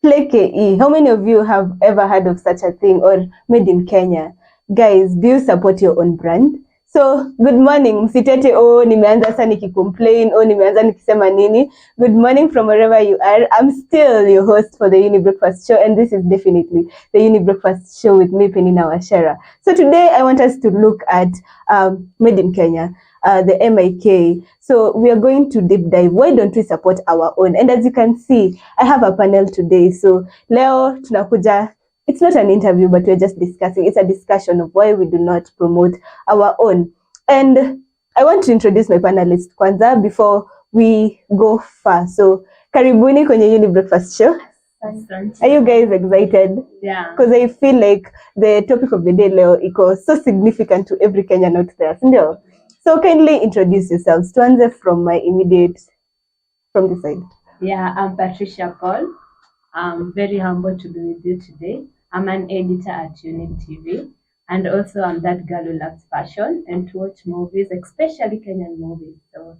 Slay KE. How many of you have ever heard of such a thing, or made in Kenya? Guys, do you support your own brand? So, good morning. Msitete nimeanza sasa nikicomplain, nimeanza nikisema nini. Good morning from wherever you are. I'm still your host for the Younib Breakfast Show, and this is definitely the Younib Breakfast Show with me, Penina Washera. So today I want us to look at Made in Kenya. The MIK. So we are going to deep dive. Why don't we support our own? And as you can see, I have a panel today. So leo tunakuja, it's not an interview, but we're just discussing. It's a discussion of why we do not promote our own. And I want to introduce my panelists kwanza before we go far. So karibuni kwenye Younib Breakfast Show. Are you guys excited? Yeah. Because I feel like the topic of the day leo iko so significant to every Kenyan out there. Sindio? So kindly introduce yourselves. Tuanze from from the side. Yeah, I'm Patricia Paul. I'm very humble to be with you today. I'm an editor at Younib TV, and also I'm that girl who loves fashion and to watch movies, especially Kenyan movies. So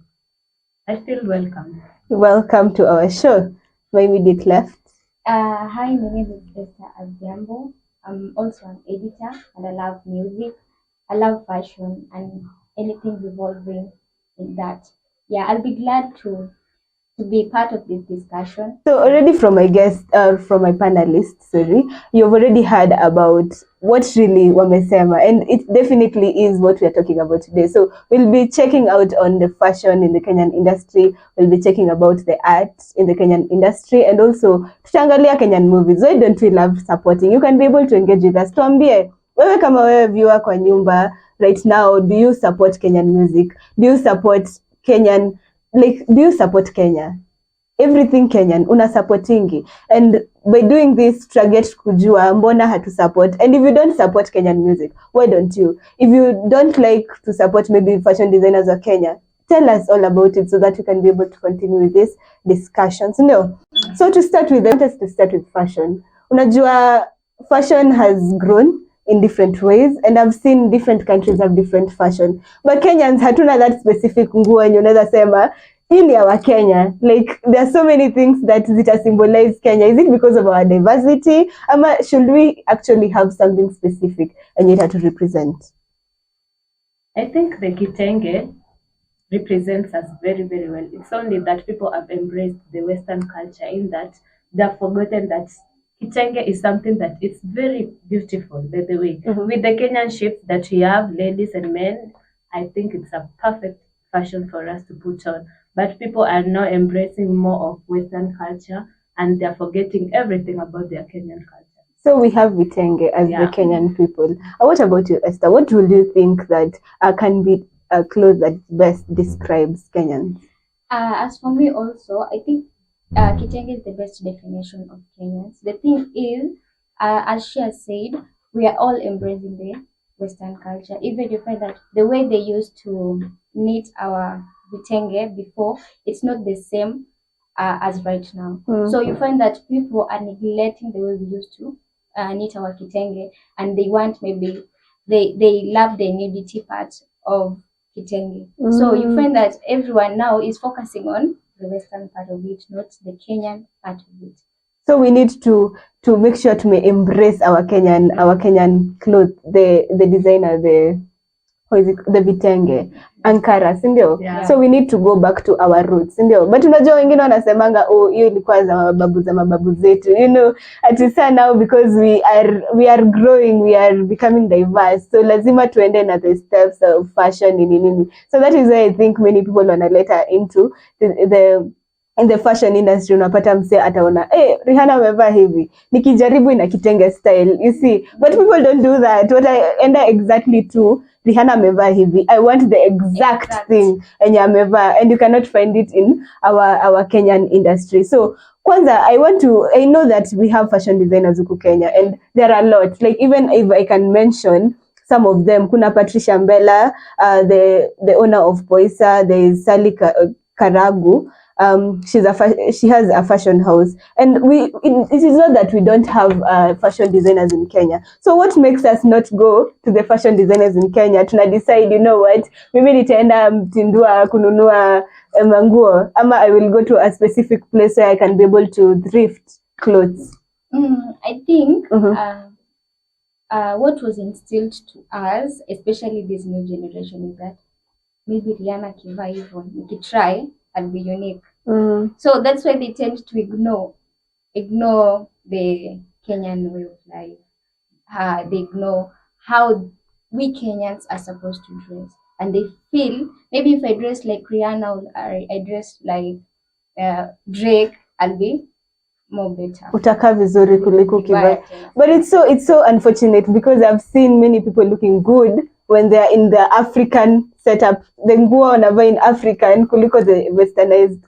I feel welcome. Welcome to our show. My immediate left. Hi, my name is Esther Aziambo. I'm also an editor and I love music. I love fashion and anything revolving in that. Yeah, I'll be glad to be part of this discussion. So already from my guest, from my panelists, you've already heard about what really wamesema, and it definitely is what we are talking about today. So we'll be checking out on the fashion in the Kenyan industry. We'll be checking about the art in the Kenyan industry, and also tutaangalia Kenyan movies. Why don't we love supporting? You can be able to engage with us. Tuambie, wewe kama wewe viewer kwa nyumba right now, do you support Kenyan music? Do you support Kenyan, do you support Kenya? Everything Kenyan, una supportingi. And by doing this, tutaget kujua mbona hatu support. And if you don't support Kenyan music, why don't you? If you don't like to support maybe fashion designers of Kenya, tell us all about it so that we can be able to continue with this discussion. So to start with, I want us to start with fashion. Unajua, fashion has grown in different ways, and I've seen different countries have different fashion. But Kenyans hatuna that specific nguo yenye unaweza sema ili our Kenya. Like there are so many things that zita symbolize Kenya. Is it because of our diversity? Ama should we actually have something specific and yet to represent? I think the kitenge represents us very, very well. It's only that people have embraced the Western culture in that they've forgotten that kitenge is something that is very beautiful, by the way. Mm-hmm. With the Kenyan shapes that we have, ladies and men, I think it's a perfect fashion for us to put on. But people are now embracing more of Western culture and they're forgetting everything about their Kenyan culture. So we have vitenge as the Kenyan people. What about you, Esther? What would you think that can be a cloth that best describes Kenyans? As for me also, I think kitenge is the best definition of Kenyans. The thing is, as she has said, we are all embracing the Western culture. Even you find that the way they used to knit our vitenge before, it's not the same as right now. So you find that people are neglecting the way we used to knit our kitenge, and they want maybe they love the nudity part of kitenge. So you find that everyone now is focusing on the Western part of it, not the Kenyan part of it. So we need to make sure to embrace our Kenyan clothes, the designer, the vitenge, Ankara, sindio? Yeah. So we need to go back to our roots, sindio? But unajua wengine wanasemanga hiyo ilikuwa za mababu zetu. You know, ati saa now because we are growing, we are becoming diverse. So lazima tuende na the steps of fashion nini. So that is why I think many people wanaleta into in the fashion industry. Unapata mse ataona Rihanna amevaa hivi, nikijaribu ina kitenge style, you see. But people don't do that. What I end exactly to Rihanna amevaa hivi, I want the exact thing enye amevaa, and you cannot find it in our Kenyan industry. So kwanza I know that we have fashion designers huku Kenya, and there are a lot. Like even if I can mention some of them, kuna Patricia Mbella, the owner of Poisa. There is Sally Karagu. She has a fashion house, and it is not that we don't have fashion designers in Kenya. So what makes us not go to the fashion designers in Kenya? Tuna decide, you know what, maybe nitaenda mtindua kununua manguo, ama I will go to a specific place where I can be able to thrift clothes. I think Mhm. what was instilled to us, especially this new generation, is that maybe Rihanna akivaa hivyo nikitry I'll be unique. So that's why they tend to ignore the Kenyan way of life. They ignore how we Kenyans are supposed to dress, and they feel maybe if I dress like Rihanna or I dress like Drake, I'll be more better. Utakaa vizuri kuliko ukivaa. Vibaya tena. But it's so unfortunate because I've seen many people looking good when they're in the African setup. The nguo wanavaa in African kuliko the westernized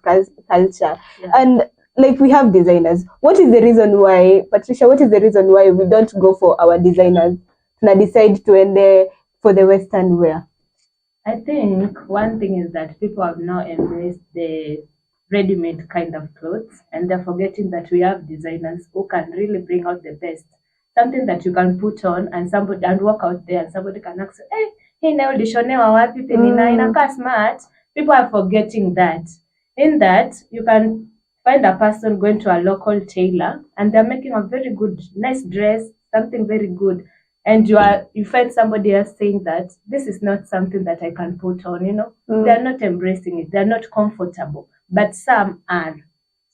culture. Yeah. And like we have designers. What is the reason why, Patricia, what is the reason why we don't go for our designers? Tuna decide tuende for the western wear? I think one thing is that people have now embraced the ready-made kind of clothes, and they're forgetting that we have designers who can really bring out the best. Something that you can put on and walk out there and somebody can ask, hey, na ulishonewa wapi penina inakaa smart. People are forgetting that. In that, you can find a person going to a local tailor and they're making a very good, nice dress, something very good. And you find somebody else saying that this is not something that I can put on, They're not embracing it. They're not comfortable. But some are.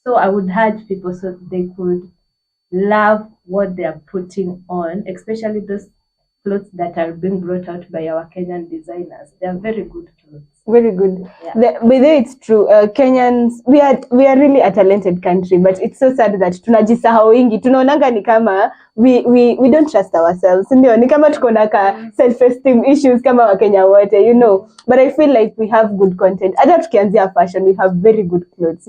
So I would urge people so they could love what they are putting on, especially those clothes that are being brought out by our Kenyan designers. They are very good clothes. Very good. Yeah. By the way, it's true. Kenyans, we are really a talented country, but it's so sad that tunajisahauingi. Tunaonanga ni kama we don't trust ourselves. Ndio, ni kama tuko na ka self-esteem issues kama Wakenya wote, But I feel like we have good content. Hata tukianzia fashion, we have very good clothes.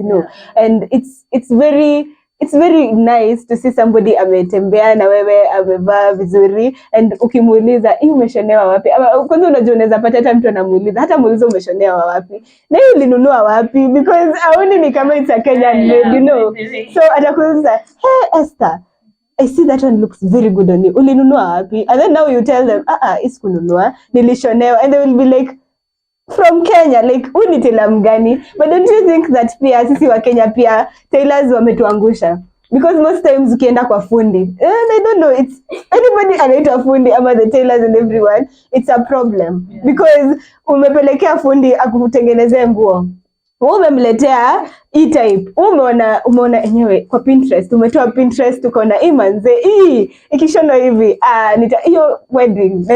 And it's very nice to see somebody ametembea na wewe amevaa vizuri and ukimuuliza hii umeshonewa wapi, kwanza unajua unaweza pata hata mtu anamuuliza hata muuliza umeshonewa wapi na hii ulinunua wapi, because aoni ni kama it's a Kenyan made, so atakuuliza hey Esther, I see that one looks very good on you, ulinunua wapi? And then now you tell them isikununua, nilishonewa, and they will be like from Kenya, like huu ni tailor mgani? But don't you think that pia sisi wa Kenya pia tailors wametuangusha? Because most times ukienda kwa fundi, and I don't know, it's anybody anaitwa fundi ama the tailors and everyone, it's a problem. Yeah. Because umepelekea fundi akutengenezee nguo, umemletea e-type, umeona enyewe kwa Pinterest, umetoa Pinterest ukaona hii manze hii ikishona hivi hiyo wedding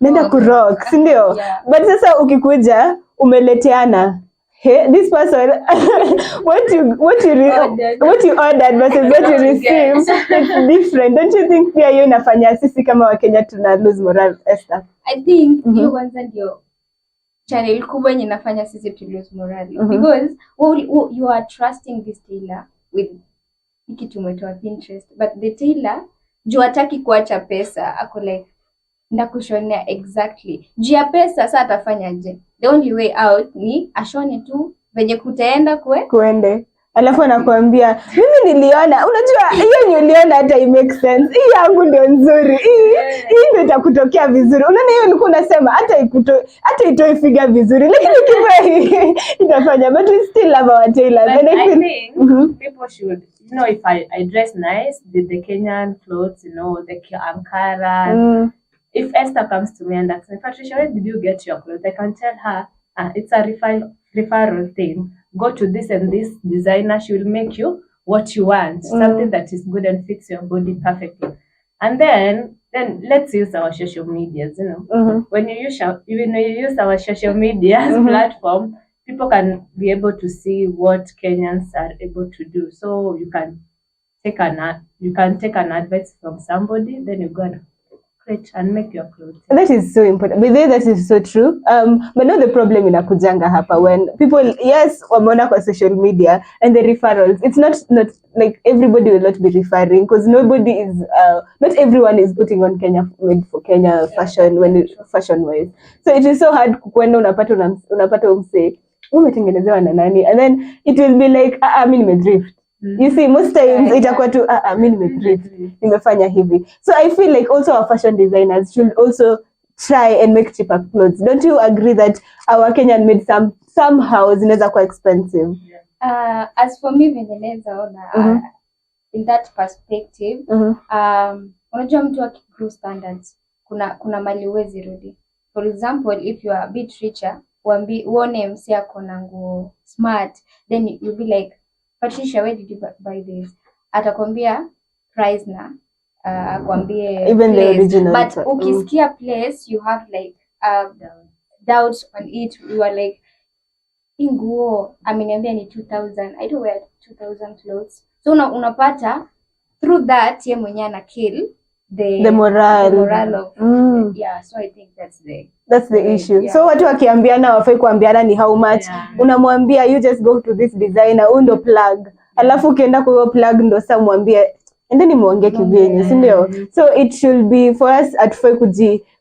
nenda ku rock, si ndio? Yeah. But sasa ukikuja umeleteana this person what you ordered versus what you received, it's different. Don't you think pia hiyo inafanya sisi kama Wakenya tuna lose morale, Esther? I think hiyo kwanza ndio channel kubwa yenye inafanya sisi to lose morale, because you are trusting this tailor with kitu umetoa Pinterest, but the tailor juu hataki kuacha pesa, ako like ndakushonea exactly juu ya pesa. Sasa atafanyaje? The only way out ni ashone tu venye kutaenda kuende, alafu anakuambia mimi niliona, unajua hiyo niliona hata it makes sense, hii yangu ndio nzuri, hii ndio itakutokea vizuri. Unaona hiyo nilikuwa nasema hata itoe figure vizuri, lakini kiva itafanya. But we still love our tailors. But I think people should, if I dress nice with the Kenyan clothes, the Ankara. If Esther comes to me and asks me, Patricia, where did you get your clothes? I can tell her, it's a referral thing. Go to this and this designer. She will make you what you want, something that is good and fits your body perfectly. And then let's use our social medias. When you use our social medias platform, people can be able to see what Kenyans are able to do. So you can take an advice from somebody, then you go and make your clothes. That is so important. But that is so true. But now the problem inakujanga hapa when people, yes, wameona kwa social media and the referrals. It's not like everybody will not be referring, because nobody is not everyone is putting on Kenya made for Kenya fashion fashion wise. So it is so hard kwenda unapata umse umetengenezewa na nani, and then it will be like mimi nimedrift. You see, most times itakuwa tu mimi nimefanya hivi. So I feel like also our fashion designers should also try and make cheaper clothes. Don't you agree that our Kenyan made somehow zinaweza kuwa expensive? As for me, venye naweza ona in that perspective, unajua mtu akigrow standards, kuna mali huwezi rudi. For example, if you are a bit richer, uone msi ako na nguo smart, then you'll be like, Patricia, where did you buy this? Atakwambia price na akwambie even place. the original, but ukisikia place you have like doubts on it. You are like, hii nguo ameniambia ni 2000, I don't wear 2000 clothes. So unapata through that ye mwenye ana kill the morale of yeah. So I think that's the issue. Yeah. So watu wakiambiana wafai kuambiana ni how much. Unamwambia you just go to this designer, undo plug, alafu ukienda kwa plug ndo sasa mwambie endeni muongee kivyenu, si ndio? So it should be for us, atufai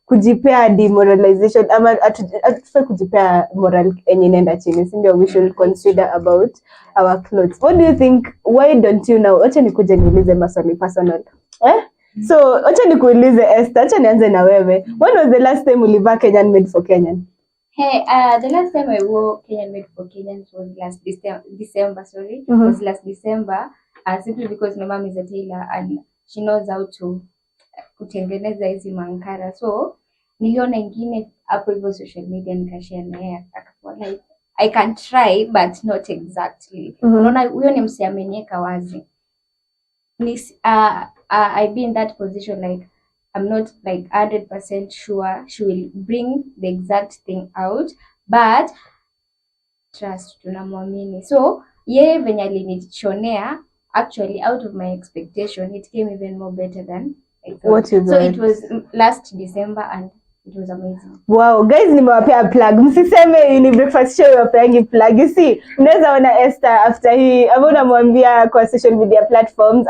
kujipea demoralization ama atufai kujipea moral yenye inaenda chini, si ndio? We should consider about our clothes. What do you think? Why don't you now? Acha nikuje niulize maswali personal. So acha nikuulize Esther, acha nianze na wewe. When was the last time ulivaa Kenyan made for Kenyan? Hey, the last time I wore Kenyan made for Kenyans was last December, sorry. Was last December, simply because my mom is a tailor and she knows how to kutengeneza hizi mankara. So niliona ingine hapo hivyo social media, nikashare naye, akakuwa like I can try but not exactly. Unaona huyo ni msiamenieka wazi. I be in that position, like I'm not like 100% sure she will bring the exact thing out, but trust, tunamwamini. So yeye venye alinichonea, actually out of my expectation, it came even more better than I thought. What you so it was last December and it was amazing. Wow, guys, nimewapea plug. Msiseme Younib breakfast show yapeangi plug. You see, unaweza ona Esther after hii, ama unamwambia kwa social media platforms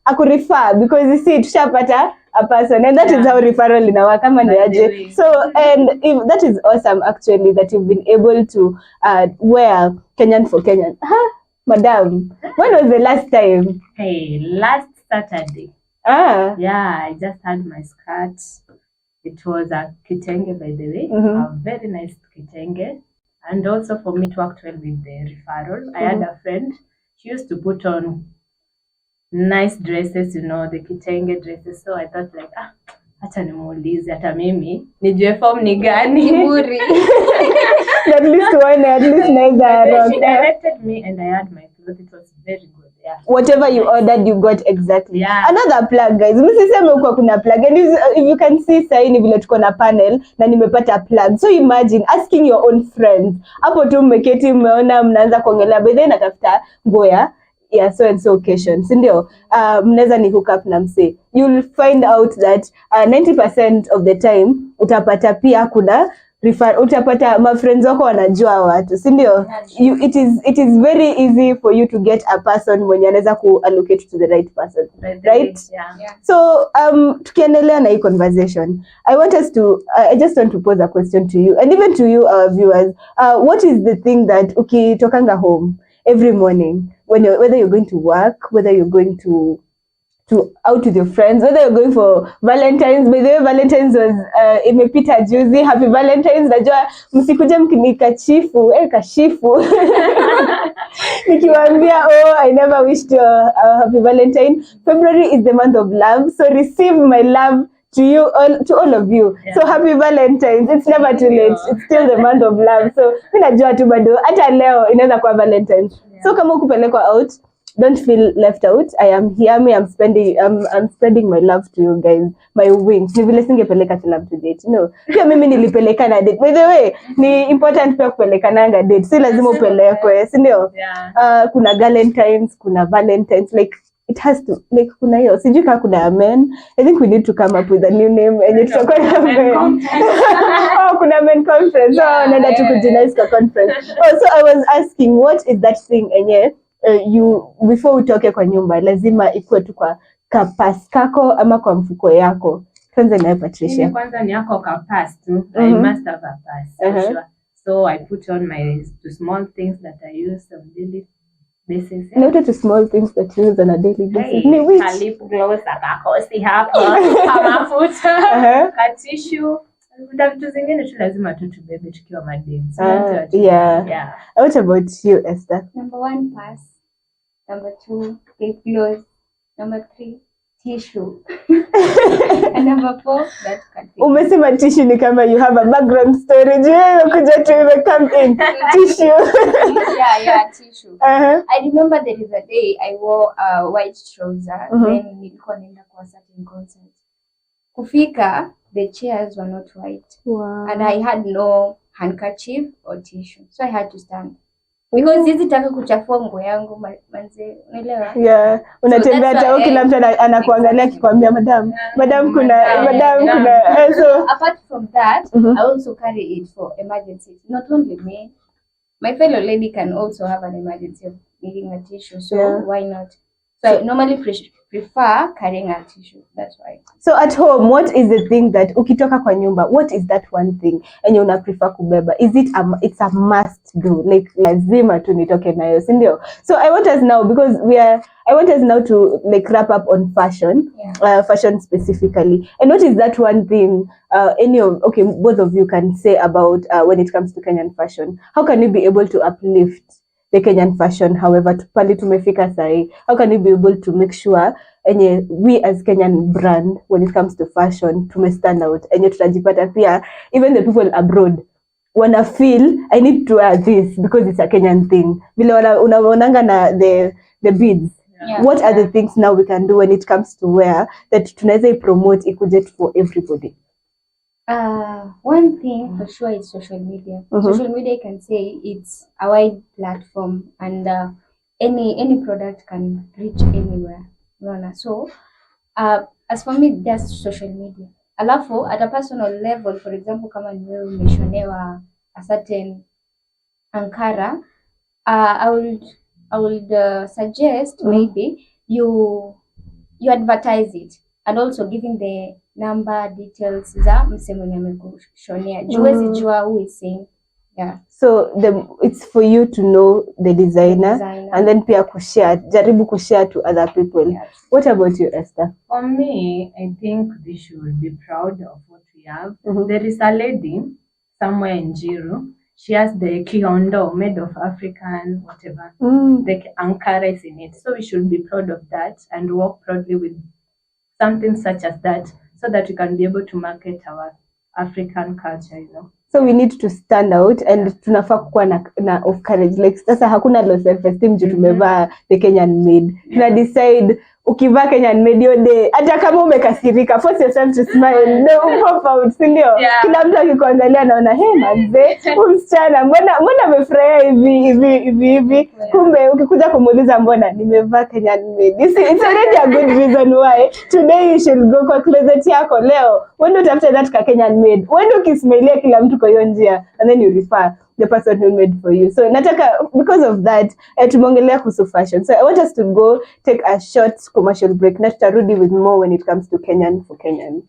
aku refer, because you see tushapata a person, and that is how referral inawa kama ni aje. So and if that is awesome actually that you've been able to wear Kenyan for Kenyan. Madam, when was the last time? Hey, last Saturday. Yeah, I just had my skirt. It was a kitenge, by the way, a very nice kitenge. And also for me, it worked well with the referral. I had a friend, she used to put on nice dresses, you know, the kitenge dresses. So I thought like, acha nimuulize hata mimi nijue form ni gani. Kiburi. At least neither. She directed me and I had my clothes. It was very good. Yeah. Whatever you ordered, you got exactly. Yeah. Another plug, guys. Msiseme huko kuna plug. And if you can see sasa ni vile tuko na panel na nimepata plug. So imagine asking your own friends. Hapo tu mmeketi mmeona mnaanza kuongelea, by then natafuta nguo ya so and so occasion, si ndio? Mnaweza ni hook up na mse. You'll find out that 90% of the time utapata pia kuna utapata my friends wako wanajua watu, si ndio? It is very easy for you to get a person mwenye anaweza allocate to the right person, right? Yeah. So tukiendelea na hii conversation, I just want to pose a question to you and even to you our viewers. What is the thing that ukitokanga home every morning, whether you're going to work, whether you're going to out with your friends, whether you're going for Valentine's, by the way Valentine's was imepita juzi. Happy Valentine's. Najua msikuje mkinikashifu kashifu nikiwaambia I never wished you a happy Valentine. February is the month of love, so receive my love to you all of you. So happy Valentine's. It's never too late. It's still the month of love. So mimi najua tu bado hata leo inaweza kuwa Valentine's. So kama ukupelekwa out, don't feel left out. I am here. I'm spreading my love to you guys. My wings. Ni vile singepeleka to love to date. No. Pia mimi nilipeleka na date. By the way, ni important pia kupeleka na date. Si lazima upelekwe, si ndio? Kuna Valentines, kuna Valentines, like it has to, like kuna hiyo. Sijui kama kuna amen. I think we need to come up with a new name and it's called amen. Kuna men conference. Naenda tu kujinais kwa conference. So I was asking, what is that thing enye you before utoke kwa nyumba lazima ikuwe tu kwa kapas kako ama kwa mfuko yako? Kwanza nayo Patricia. Mimi kwanza ni yako kapas tu. I must have a pass for sure. So I put on my small things that I use on daily basis. Noted to small things that you use on a daily basis. Ni which? Lip gloss, akakosi hapo, kama mafuta, ka tissue. Vitu zingine tu lazima tu tubebe tukiwa madeni. Yeah. What about you, Esther? Number 1, pass. Number 2, lip gloss. Number 3, tissue. And number 4, that cutting. Umesema tissue ni kama you have a background story. Wewe kuja tu come in. Tissue. Yeah, tissue. I remember there is a day I wore a white trouser. Then nilikuwa naenda kwa certain concert. Kufika, the chairs were not white. Wow. And I had no handkerchief or tissue. So I had to stand. Because hizi taka kuchafua nguo yangu manze, unaelewa? Yeah, unatembea hata kila mtu anakuangalia akikwambia madam kuna. So apart from that, I also carry it for emergencies. Not only me, my fellow lady can also have an emergency of needing a tissue. So why not? So I normally prefer carrying a tissue. That's why. So at home, what is the thing that ukitoka kwa nyumba, what is that one thing and you una prefer kubeba? Is it it's a must do? Like lazima tu nitoke nayo, si ndio? So I want us now, because I want us now to like wrap up on fashion, fashion specifically. And what is that one thing both of you can say about when it comes to Kenyan fashion? How can you be able to uplift the Kenyan fashion, however, pali tumefika sahi? How can you be able to make sure we as Kenyan brand, when it comes to fashion, tume stand out, tutajipata pia, even the people abroad wanna feel I need to wear this because it's a Kenyan thing. Vile unaonanga na the beads. What are the things now we can do when it comes to wear that tunaweza promote ikuje for everybody? One thing for sure is social media. Social media, I can say it's a wide platform, and any product can reach anywhere. So as for me, just social media. Alafu at a personal level, for example, kama ni wewe umeshonewa a certain ankara, I would suggest maybe you advertise it, and also giving the number details za mse mwenye amekushonea. Juwezi jua who is saying. Yeah. So it's for you to know the designer. And then pia jaribu kushare to other people. Yeah. What about you, Esther? For me, I think they should be proud of what we have. There is a lady somewhere in Jiru. She has the kiondo made of African whatever. The Ankara is in it. So we should be proud of that and work proudly with something such as that, so that we can be able to market our African culture, So we need to stand out, and tunafaa kuwa na of courage. Like sasa hakuna low self esteem juu tumevaa the Kenyan made. Tuna decide ukivaa Kenyan made yo day, hata kama umekasirika, force yourself to smile. No pop out, si ndio? Kila mtu akikuangalia anaona manze, msichana mbona amefurahia hivi. Kumbe ukikuja kumuuliza mbona nimevaa Kenyan made. You see, it's already a good reason why today you should go kwa closet yako leo. When you after that ka Kenyan made, when ukismailia kila mtu kwa hiyo njia, and then you refer the person who made for you. So nataka, because of that, tumongelea kuhusu fashion. So I want us to go take a short commercial break. Na tutarudi with more when it comes to Kenyan for Kenyan.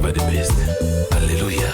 Ever the best. Hallelujah.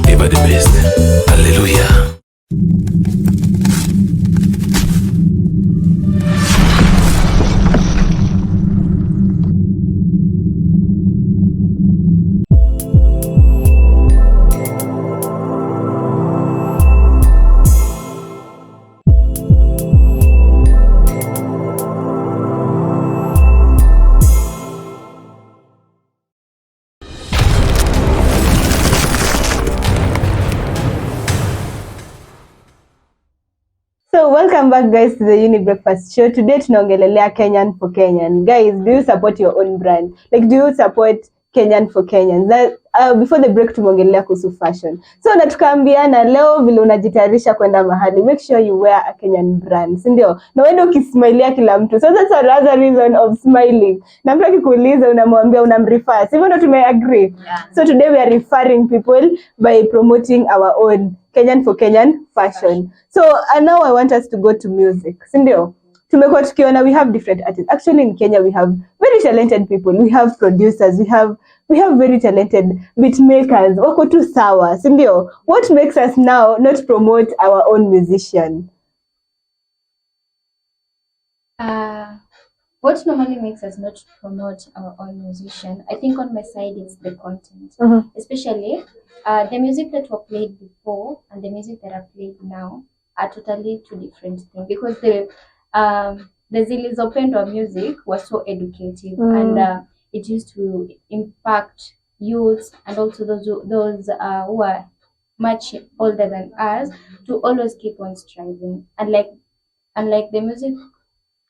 Ever the best. Hallelujah. So welcome back guys to the Younib Breakfast Show. Today tunaongelelea Kenyan for Kenyan. Guys, do you support your own brand? Like, do you support Kenyan for Kenyans? That, before the break tumeongelelea kuhusu fashion. So na tukaambiana leo vile unajitayarisha kwenda mahali, make sure you wear a Kenyan brand, si ndio? Na wewe ukismailia kila mtu. So that's another reason of smiling. Na mtu akikuuliza unamwambia unamrefer. Sivyo ndo tumeagree. Yeah. So today we are referring people by promoting our own Kenyan for Kenyan fashion. So now I want us to go to music. Sindio? Tumekuwa tukiona we have different artists. Actually in Kenya we have very talented people. We have producers. We have very talented beat makers. Wako tu sawa. Sindio? What makes us now not promote our own musician? What normally makes us not promote our own musician, I think on my side it's the content. Especially the music that were played before and the music that are played now are totally two different things, because the zilizopendwa music was so educative and it used to impact youths and also those who are much older than us to always keep on striving. Unlike the music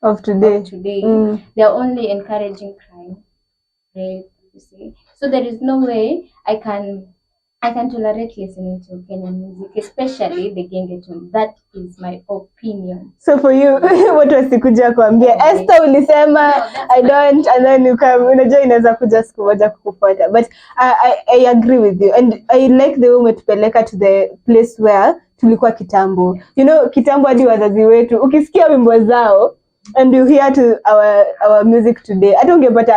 Of today. They are only encouraging crime, rape, you see. So there is no way I can tolerate listening to Kenyan music, especially the gengetone. That is my opinion. So for you, what was sikuja kuambia? Esther ulisema I don't, and then you come, unajua inaweza kuja siku moja kukufuata. But I agree with you, and I like the way umetupeleka to the place where tulikuwa kitambo. You know, kitambo hadi wazazi wetu, ukisikia wimbo zao, and you hear to our music today, hata ungepata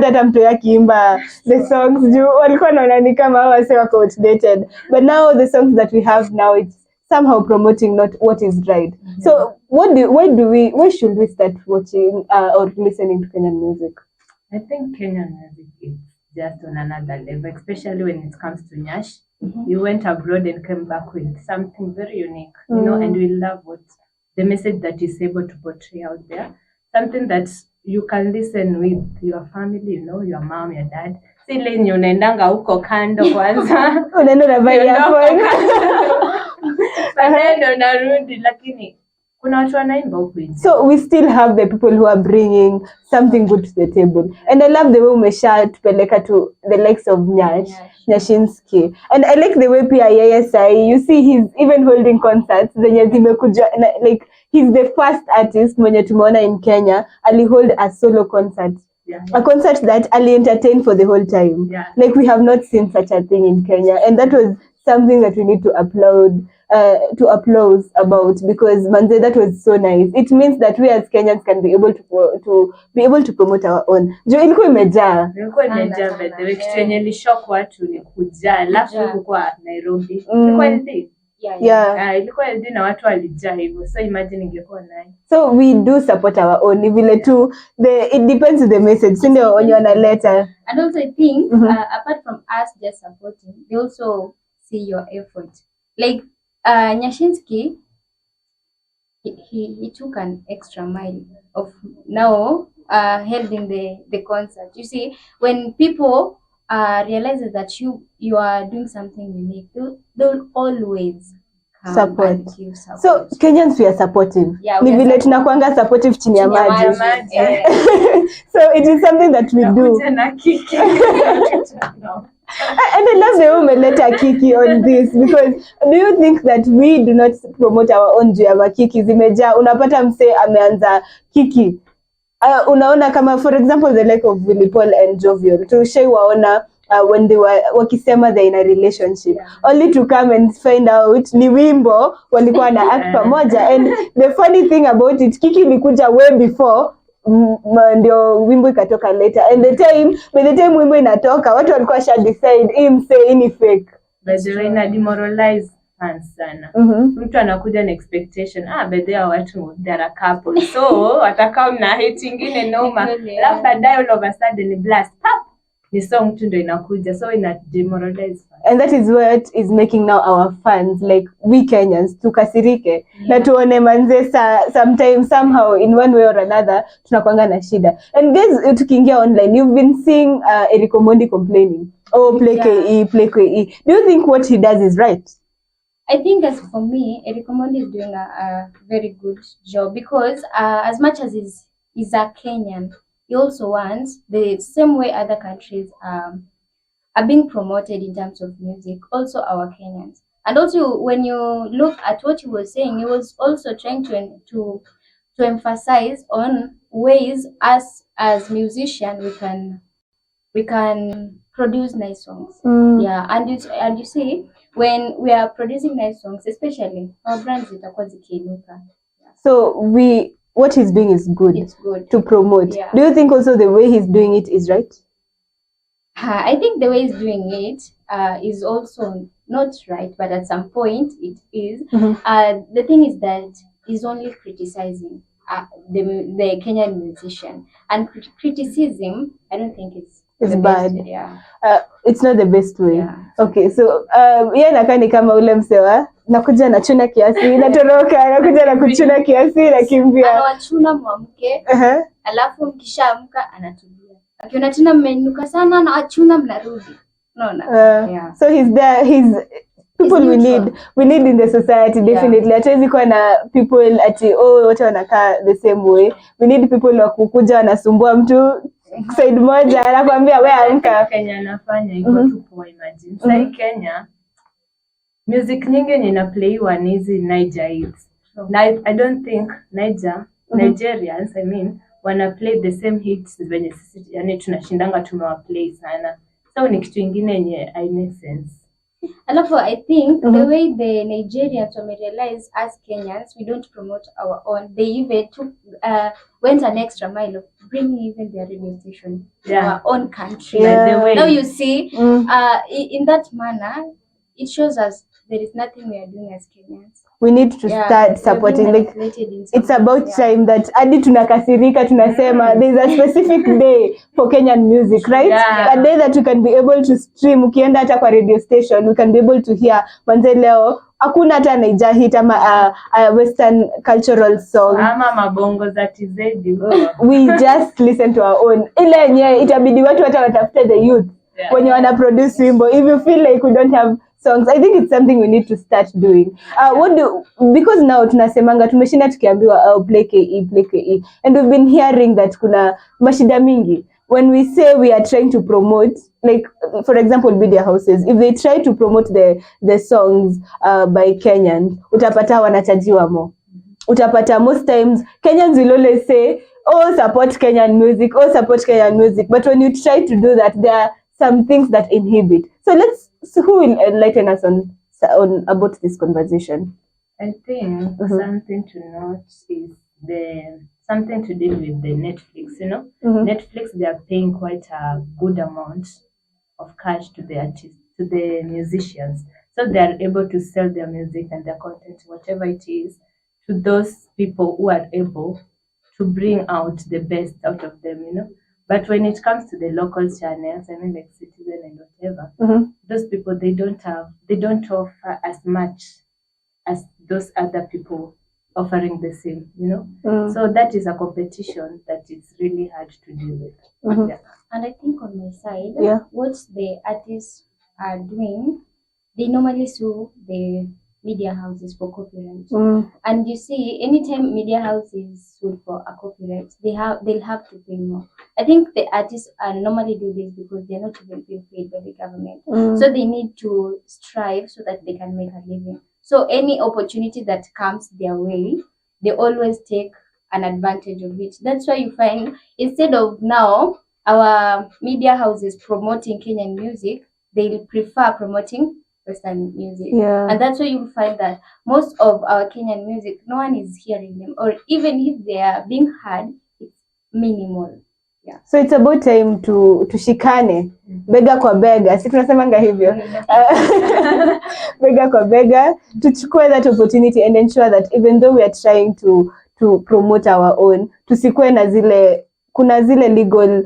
hata mtu akiimba the songs juu walikuwa wanaona ni kama hao wase wako outdated, but now the songs that we have now, it's somehow promoting not what is right. So why should we start watching or listening to Kenyan music? I think Kenyan music is just on another level, especially when it comes to Nyash. You went abroad and came back with something very unique, you know, and we love what the message that is able to portray out there, something that you can listen with your family, you know, your mom, your dad. Si lenye unaendanga huko kando kwanza. Unaenda na vibe yako. Baadaye narudi, lakini kuna watu wanaimba huko. So we still have the people who are bringing something good to the table. And I love the way umesha tupeleka to the likes of Nyashinski. And I like the way pia yeye you see he's even holding concerts zenye zimekuja, like he's the first artist mwenye tumeona in Kenya ali hold a solo concert. A concert that Ali entertained for the whole time. Like we have not seen such a thing in Kenya, and that was something that we need to applaud about, because manze, that was so nice. It means that we as Kenyans can be able to promote our own. Jo ilikuwa imejaa. By the way, kitu yenye ilishock watu ni kujaa, alafu ilikuwa Nairobi. Ilikuwa LD. Ilikuwa LD na watu walijaa hivyo. So imagine ingekuwa naye. So we do support our own. Vile tu it depends on the message. Si ndio wenye wanaleta. And also I think apart from us just supporting, they also see your effort. Like Nyashinski, he took an extra mile of now holding the concert. You see, when people realizes that you are doing something unique, they'll always come Support. and give So support. Kenyans, we are supportive. Yeah, Ni we are vile supportive. tunakuanga supportive chini ya Chini ya maji. maji. So it is something that we do. Nakuja na kiki. And I love the way umeleta Kiki on this, because do you think that we do not promote our own juu ya makiki zimejaa? Unapata msee ameanza Kiki. Unaona kama for example the like of Willy Paul and Jovial. Tushaiwaona when they were wakisema they're in a relationship, only to come and find out ni wimbo walikuwa na act pamoja. And the funny thing about it, Kiki ilikuja way before ndio wimbo ikatoka later, and by the time wimbo inatoka watu walikuwa sha decide hii msee ni fake. By the way, ina demoralize fans sana. Mtu anakuja na expectation, by the way watu they are a couple, so watakao na hate ingine noma, alafu baadaye all of a sudden blast pop ni song tu ndio inakuja, so ina demoralize fans. And that is what is making now our fans, like we Kenyans, tukasirike na tuone manze sometimes somehow in one way or another tunakwanga na shida. And guys, tukiingia online, you've been seeing Eric Omondi complaining, play KE. Do you think what he does is right? I think as for me, Eric Omondi is doing a very good job, because as much as he's a Kenyan, he also wants the same way other countries are being promoted in terms of music, also our Kenyans. And also when you look at what he was saying, he was also trying to emphasize on ways us as musicians we can produce nice songs. Yeah, and you see, when we are producing nice songs, especially our brands zitakuwa zikiinuka. So what he's doing is good. It's good to promote. Yeah. Do you think also the way he's doing it is right? I think the way he's doing it is also not right, but at some point it is. The thing is that he's only criticizing the Kenyan musician, and criticism, I don't think it's bad. Best, yeah. It's not the best way. Yeah. Okay, so nakaa ni kama ule msewa nakuja nachuna kiasi natoroka, nakuja na kuchuna kiasi nakimbia. Anawachuna mwamke, alafu mkishaamka anatulia. Akiona tena mmeinuka sana anawachuna mnarudi. Unaona? So he's there, people we need in the society, definitely. Hatuwezi kuwa na people ati wote wanakaa the same way. We need people wa kukuja wanasumbua mtu side moja anakuambia wewe amka. Kenya anafanya iko tu poa, imagine. Sai Kenya music nyingi inaplayiwa ni hizi Niger hits. I don't think Nigerians, I mean, wana play the same hits venye sisi, yani tunashindanga tumewaplay sana. So ni kitu ingine yenye I make sense. Alafu I think the way the Nigerians realize as Kenyans we don't promote our own, they even went an extra mile of bringing even their radio station to our own country. Now you see, in that manner, it shows us there is nothing we are doing as Kenyans. We need to start supporting. Like, it's about time that hadi tunakasirika tunasema there's a specific day for Kenyan music, right? A day that we can be able to stream. Ukienda hata kwa radio station, we can be able to hear manze leo hakuna hata Niger hit ama a western cultural song ama mabongo za TZ. We just listen to our own. Ile yenye itabidi watu hata watafute the youth when you wanna produce wimbo. If you feel like we don't have songs, I think it's something we need to start doing. Because now tunasemanga tumeshinda tukiambiwa play KE, and we've been hearing that kuna mashida mingi. When we say we are trying to promote, like for example media houses, if they try to promote the songs by Kenyans, utapata wanachajiwa more. Utapata most times Kenyans will always say support Kenyan music, but when you try to do that, there are some things that inhibit. So who will enlighten us on about this conversation? I think something to note is something to deal with the Netflix, Netflix, they are paying quite a good amount of cash to the artists, to the musicians. So they are able to sell their music and their content, whatever it is, to those people who are able to bring out the best out of them, But when it comes to the local channels, I mean like Citizen and whatever, those people, they don't offer as much as those other people offering the same, you know. So that is a competition that is really hard to deal with. Yeah. And I think on my side, Yeah. what the artists are doing, they normally sue the media houses for copyright. And you see, anytime media houses sue for a copyright, they'll have to pay more. I think the artists normally do this because they're not even being paid by the government. So they need to strive so that they can make a living. So any opportunity that comes their way, they always take an advantage of it. That's why you find instead of now our media houses promoting Kenyan music, they'll prefer promoting Western music. Yeah. And that's why you'll find that most of our Kenyan music, no one is hearing them, or even if they are being heard, it's minimal. Yeah. So it's about time tushikane bega kwa bega, si tunasemanga hivyo. Bega kwa bega, tuchukue that opportunity and ensure that even though we are trying to promote our own, tusikue na zile kuna zile legal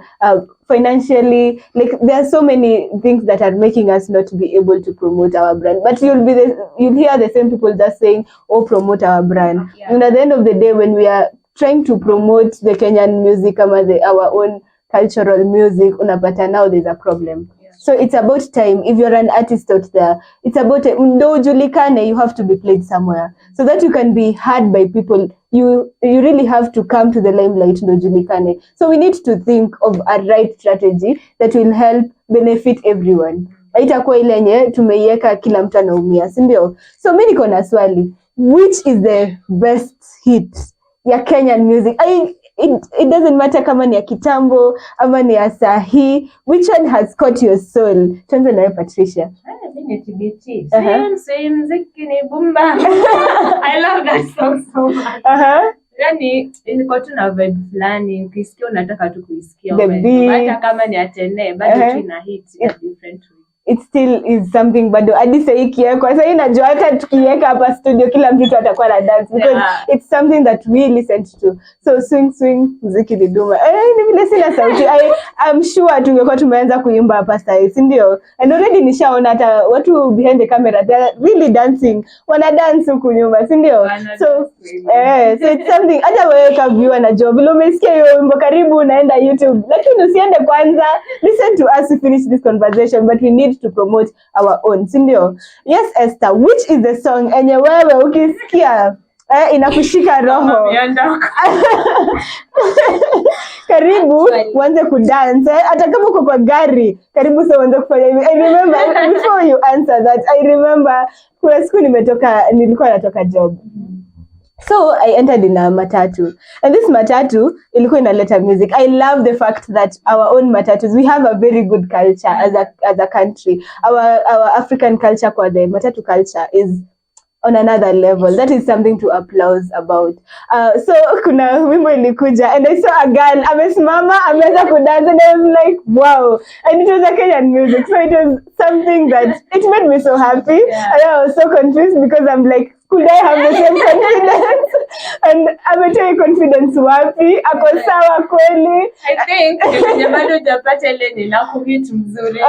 financially, like there are so many things that are making us not be able to promote our brand, but you'll hear the same people just saying, oh, promote our brand. Yeah. And at the end of the day, when we are trying to promote the Kenyan music our own cultural music, unapata now there's a problem. Yeah. So it's about time. If you're an artist out there, it's about ndo ujulikane, you have to be played somewhere so that you can be heard by people. You really have to come to the limelight, ndo ujulikane. So we need to think of a right strategy that will help benefit everyone. Haitakuwa ile yenye tumeiweka kila mtu anaumia, si ndio? So mimi niko na swali, which is the best hit ya Kenyan music? It doesn't matter kama ni ya kitambo ama ni ya sahi. Which one has caught your soul? Tuanze nawe Patricia. TBT. Swim zikini bumba. I love that song so much. Yani ilikuwa tu na vibe fulani, ukisikia unataka tu kuisikia. Hata kama ni atene bado tu ina hit in a different way. It still is something bado hadi sasa ikiwekwa sasa najua hata tukiweka hapa studio kila mtu atakuwa na dance because it's something that we listen to. So swing muziki ni duma. Ni vile sina sauti. I'm sure tungekuwa tumeanza kuimba hapa sasa, si ndio? And already nishaona hata watu behind the camera they are really dancing. Wana dance huku nyuma, si ndio? So it's something hata wewe kama viewer na job vile umesikia hiyo wimbo karibu unaenda YouTube. Lakini usiende kwanza, listen to us to finish this conversation, but we need to promote our own, sindio? Yes, Esther, which is the song enye wewe ukisikia inakushika roho? Karibu uanze kudance, hata kama uko kwa gari, karibu sasa uanze kufanya hivi. I remember before you answer that, I remember kuna siku nilikuwa natoka job. So I entered in a matatu, and this matatu ilikuwa inaleta music. I love the fact that our own matatus, we have a very good culture as a country. Our African culture, kwa the matatu culture, is on another level. That is something to applaud about. So kuna wimbo ilikuja and I saw a girl amesimama ameweza kudance and I was like wow, and it was a Kenyan music, so it was something that it made me so happy. And I was so confused because I'm like, could I have the same confidence? And ametoa confidence wapi? Ako sawa kweli? I think bado hujapata ile nina kuhit mzuri.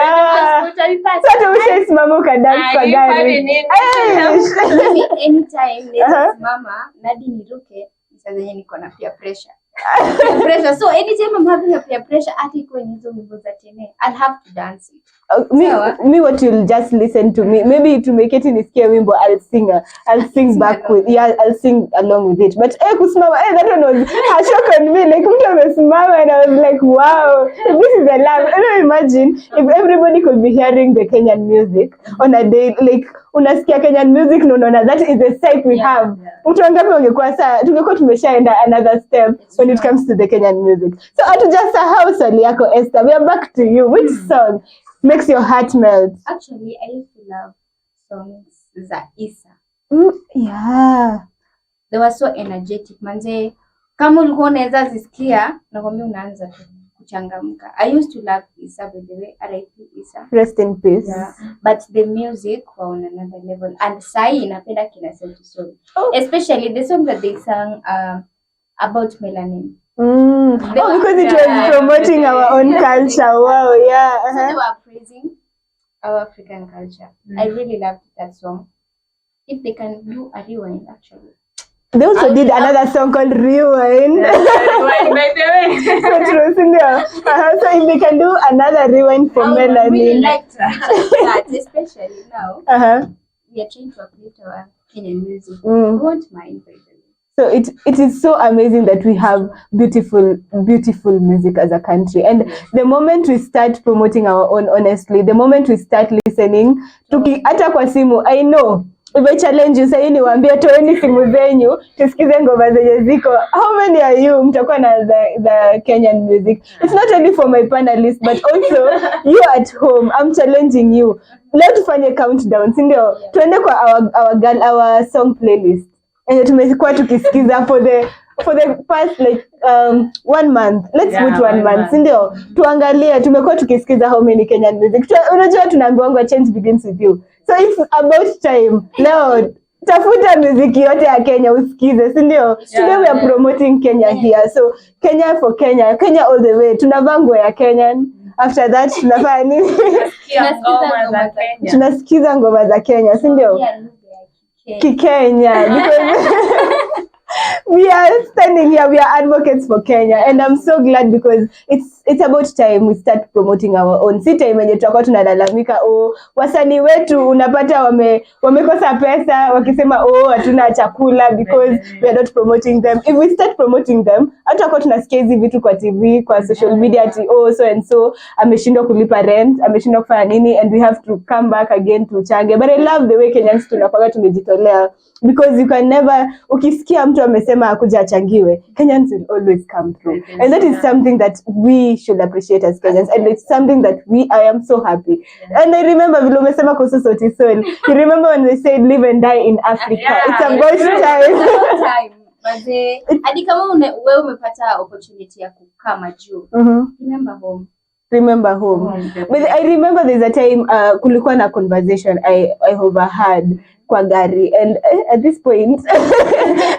Sasa ushasimama ukadance kwa gari. Anytime mama nadi niruke sasa zenye niko na peer pressure. So anytime I'm having a peer pressure ati kwenye hizo wimbo za tene, I'll have to dance it. Me what you'll just listen to me, maybe to make it nisikie wimbo, I'll sing back with, I'll sing along with it, but kusimama that one was a shock on me, like mtu amesimama and I was like wow, this is a love. I don't imagine if everybody could be hearing the Kenyan music on a day, like unasikia Kenyan music no, that is the sight we have. Mtu wangapi wangekuwa saa tungekuwa tumeshaenda another step when it comes to the Kenyan music. So hatujasahau swali yako Esther, we are back to you. Which song makes your heart melt? Actually, I used to love songs za Isa. Yeah. They were so energetic. Manze, kama ulikuwa unaweza zisikia, nakwambia unaanza kuchangamka. I used to love Isa, by the way. R.I.P. Isa. Rest in peace. Yeah. But the music was on another level. And sai napenda kina Sauti Sol. Especially the song that they sang about melanin. Because it was promoting our own culture. Wow, yeah. So they were praising our African culture. I really loved that song. If they can do a rewind, actually. They also did another song called Rewind. By the way. So true, Cynthia. So if they can do another Rewind for I would Melanin. really like to feature that, especially now. We are trying to uplift our Kenyan music. I won't mind, by the way. So it is so amazing that we have beautiful music as a country. And the moment we start promoting our own, honestly, the moment we start listening, hata kwa simu, I know, if I challenge you, say niwaambie toeni simu zenyu, tusikize ngoma zenye ziko. How many are you mtakuwa na the Kenyan music? It's not only for my panelists, but also you at home. I'm challenging you. Leo tufanye countdown, si ndio? Tuende kwa our song playlist. And tumekuwa tukisikiza for the past like 1 month. Let's put 1 month, si ndio? Tuangalie tumekuwa tukisikiza how many Kenyan music. Unajua tunaambiwa change begins with you. So it's about time. Leo tafuta muziki yote ya Kenya usikize, si ndio? Today we are promoting Kenya here. So Kenya for Kenya, Kenya all the way. Tunavaa nguo ya Kenyan. After that tunafanya nini? Tunasikiza ngoma za Kenya, si ndio? Kikenya, because we are standing here, we are advocates for Kenya, and I'm so glad because it's about time we start promoting our own. Si time yenye tutakuwa tunalalamika wasanii wetu unapata wamekosa pesa wakisema hatuna chakula because we are not promoting them. If we start promoting them, hata kwa tunasikia hizi vitu kwa TV, kwa social media ati so and so ameshindwa kulipa rent, ameshindwa kufanya nini, and we have to come back again to change. But I love the way Kenyans tunakuwa tumejitolea, because you can never, ukisikia mtu amesema akuja achangiwe, Kenyans will always come through. And that is something that we should appreciate as Kenyans, and it's something that I am so happy. And I remember vile umesema kuhusu Sauti Sol. You remember when they said live and die in Africa? It's about time. Hadi kama wewe umepata opportunity ya kukaa juu. Remember home. But I remember there's a time kulikuwa na conversation I overheard kwa gari, and at this point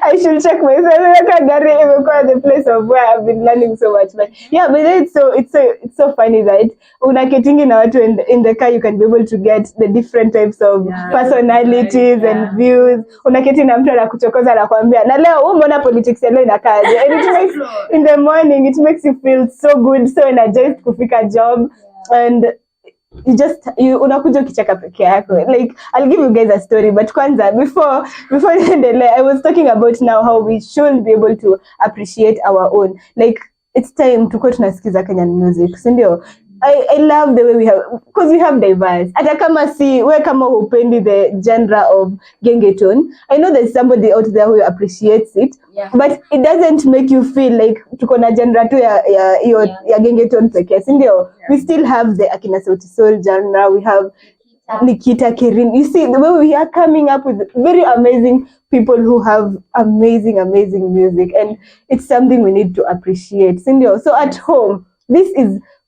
I should check myself. Gari imekuwa the place of where I've been learning so much. But yeah, but it's so funny that unaketingi na watu in the car, you can be able to get the different types of personalities and views. Unaketi na mtu anakuchokoza na kuambia na leo umeona politics leo inakaje, and it makes in the morning it makes you feel so good, so energized kufika job. And you unakuja ukicheka peke yako. Like, I'll give you guys a story, but kwanza before I was talking about now how we should be able to appreciate our own. Like, it's time tuko tunasikiza Kenyan music, si ndio? I love the way we have, because we have diverse. Hata kama we kama hupendi the genre of gengeton, I know there's somebody out there who appreciates it, but it doesn't make you feel like tuko na genre tu ya gengeton pekee, si ndio? We still have the akina Sauti Sol genre, we have Nikita Kerin. You see the way we are coming up with very amazing people who have amazing music, and it's something we need to appreciate, si ndio? So at home,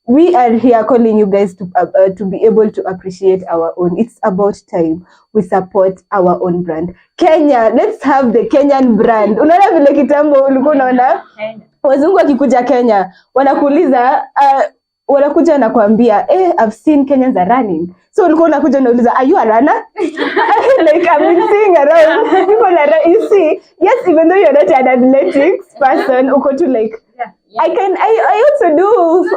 we are here calling you guys to be able to appreciate our own. It's about time we support our own brand. Kenya, let's have the Kenyan brand. Unaona vile kitambo ulikuwa unaona wazungu wakikuja Kenya wanakuuliza wanakuja na kuambia I've seen Kenyans are running. So ulikuwa unakuja unauliza, are you a runner? Like, I've been seeing around people are, you see, yes, even though you're not an athletics person, uko tu like, I also do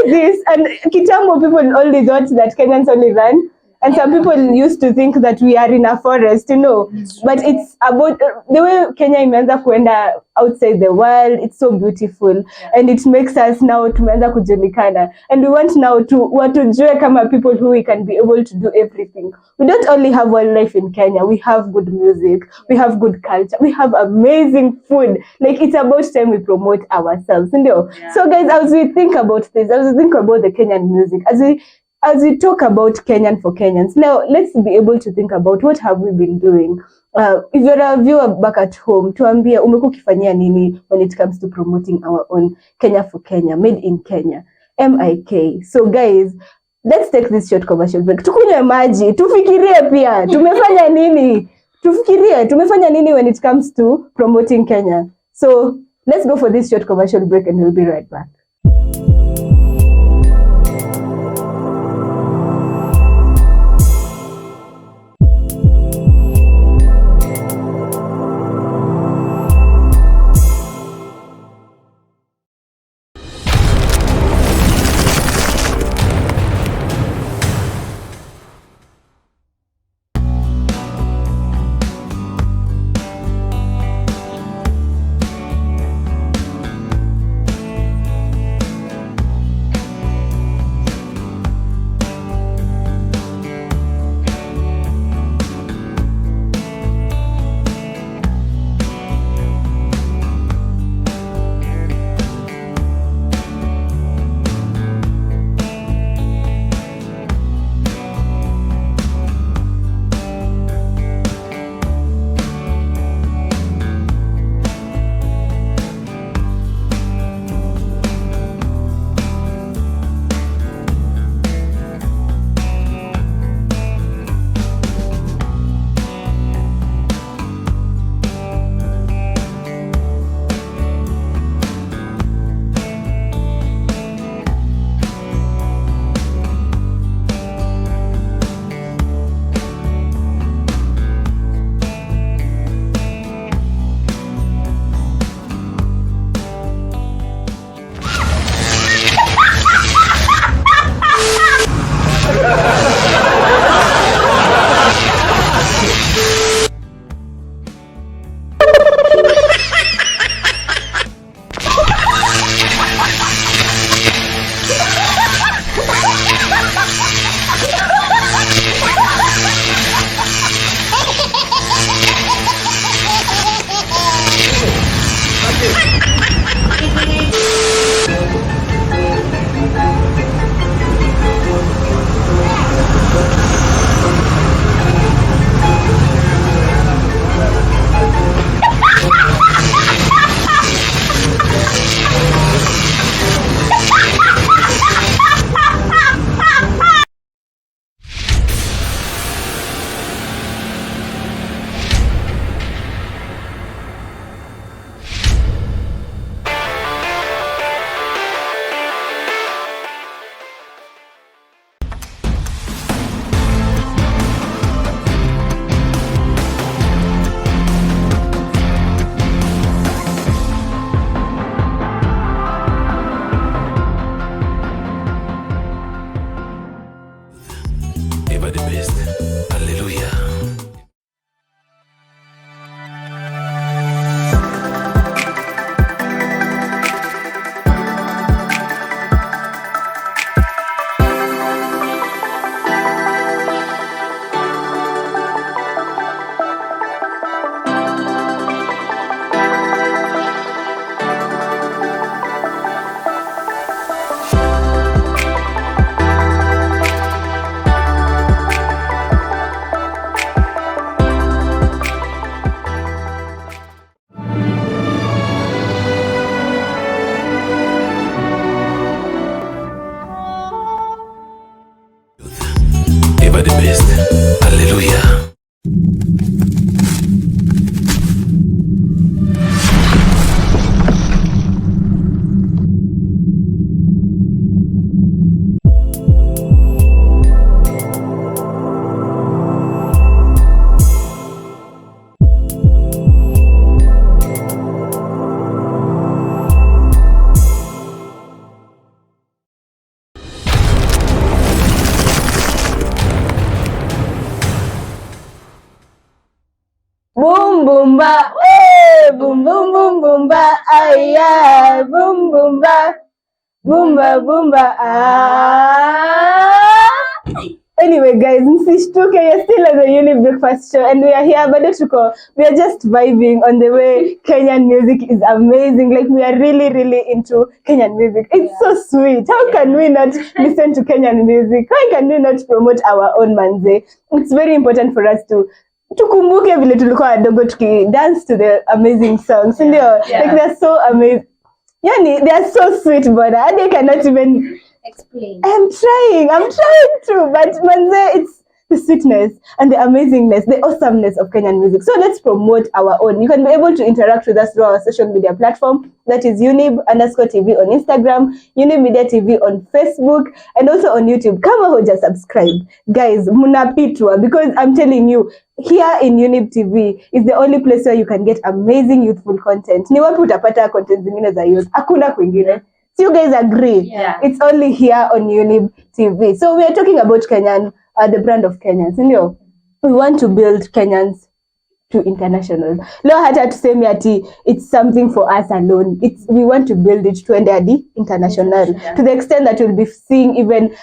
this. And kitambo people only thought that Kenyans only run. And some people used to think that we are in a forest, but it's about the way Kenya imeanza kuenda outside the world. It's so beautiful, and it makes us now tumeanza kujulikana, and we want now to watujue kama people who we can be able to do everything. We don't only have wildlife in Kenya, we have good music, we have good culture, we have amazing food. Like, it's about time we promote ourselves, So guys, as we think about this, as we think about the Kenyan music, as we talk about Kenyan for Kenyans, now let's be able to think about what have we been doing. If you're a viewer back at home, tuambie umekuwa ukifanyia nini when it comes to promoting our own Kenya for Kenya, made in Kenya, MIK. So guys, let's take this short commercial break. Tukunywe maji, tufikirie pia, tumefanya nini? Tumefanya nini when it comes to promoting Kenya. So let's go for this short commercial break and we'll be right back. boom boom ba, hey, boom boom boom boom ba, aya, boom boom ba, boomba boomba. Anyway, guys, msishtuke, you're still on the Younib Breakfast Show, and we are here, but we are just vibing on the way Kenyan music is amazing. Like, we are really, really into Kenyan music. It's so sweet. How can we not listen to Kenyan music? How can we not promote our own manze? It's very important for us to tukumbuke vile tulikuwa wadogo dance to the amazing songs. Like, they're so amazing. Yani, they are so sweet, but I cannot even explain. I'm trying to, but manze, it's the sweetness and the amazingness, the awesomeness of Kenyan music. So let's promote our own. You can be able to interact with us through our social media platform. That is Younib_TV on Instagram, Younib Media TV on Facebook, and also on YouTube. Kama hoja subscribe. Guys, munapitwa, because I'm telling you, here in Younib TV is the only place where you can get amazing youthful content. Ni wapi utapata content zingine za youth? Hakuna kwingine. So you guys agree? Yeah. It's only here on Younib TV. So we are talking about Kenyan, the brand of Kenyans. You know, we want to build Kenyans to international. Leo hata tuseme ati it's something for us alone. We want to build it to ende international. To the extent that we'll be seeing even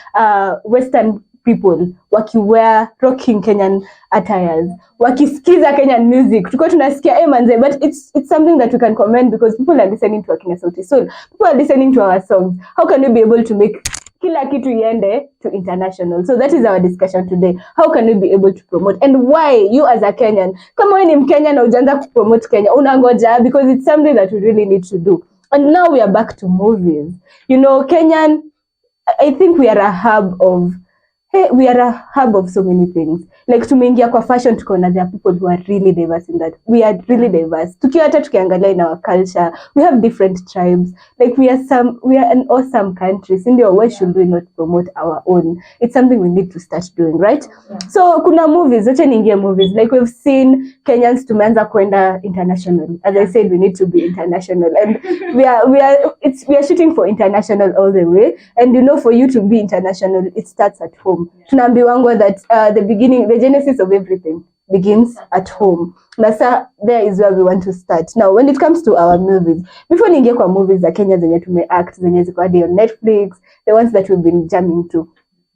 Western people rocking Kenyan attires, wakisikiza Kenyan music. Tuko tunasikia manze, but it's something that we can commend, because people are listening to Akina Sauti Sol. People are listening to our songs. How can we be able to make kila kitu iende to international? So that is our discussion today. How can we be able to promote, and why you as a Kenyan, kama wewe ni Mkenya na ujaanza kupromote Kenya, unangoja, because it's something that we really need to do. And now we are back to movies. You know, Kenyan, I think we are a hub of so many things. Like, tumeingia kwa fashion, tukaona there are people who are really diverse in that. We are really diverse. Tukiangalia in our culture, we have different tribes. Like, we are an awesome country. Why should we not promote our own? It's something we need to start doing, right? Yeah. So kuna movies, movies. Like, we've seen Kenyans tumeanza kwenda international. As I said, we need to be international, and we are shooting for international all the way. And you know, for you to be international, it starts at home. Tunaambiwangwa that the genesis of everything begins at home. Nasa, there is where we want to start. Now, when it comes to our movies, before ningie kwa movies za Kenya zenye tumeact, zenye ziko hadi on Netflix, the ones that we've been jamming to,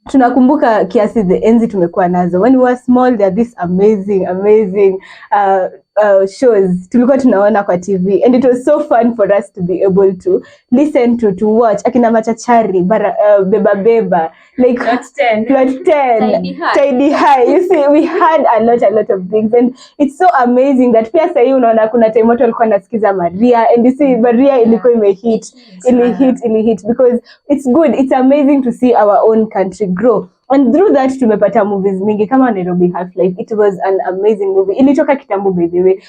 tunakumbuka kiasi the enzi tumekuwa nazo. When we were small, there are these amazing shows tulikuwa tunaona kwa TV, and it was so fun for us to be able to listen to watch akina Machachari, Beba, like Plot 10, Tidy High. You see, we had a lot of things, and it's so amazing that pia sasa unaona kuna time watu walikuwa nasikiza Maria, and you see Maria ilikuwa imehit, because it's good, it's amazing to see our own country grow. And through that tumepata movies mingi kama Nairobi Half-Life. It was an amazing movie. Ilitoka kitambo, by the way.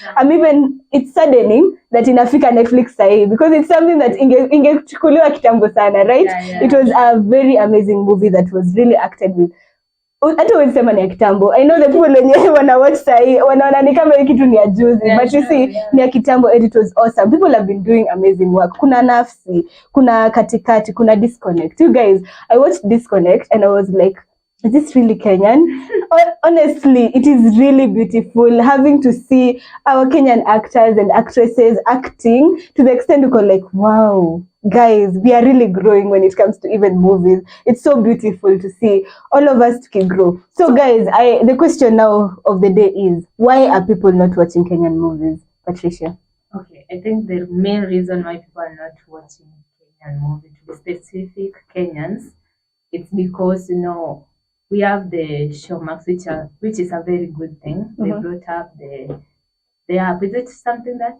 It's saddening that inafika Netflix sahi, because it's something that ingechukuliwa kitambo sana, right? Yeah. It was a very amazing movie that was really acted with. Hata ulisema ni ya kitambo. I know the people wenye wana watch sahi wanaona ni kama kitu ni ya juzi, but you see ni ya kitambo, and it was awesome. People have been doing amazing work. Kuna Nafsi, kuna Katikati, kuna Disconnect. You guys, I watched Disconnect and I was like, is this really Kenyan? Honestly, it is really beautiful having to see our Kenyan actors and actresses acting to the extent you go like, wow, guys, we are really growing when it comes to even movies. It's so beautiful to see all of us to grow. So guys, the question now of the day is, why are people not watching Kenyan movies? Patricia? Okay, I think the main reason why people are not watching Kenyan movies, to be specific, Kenyans, it's because, we have the Showmax, which is a very good thing. They brought up the app. Is it something that,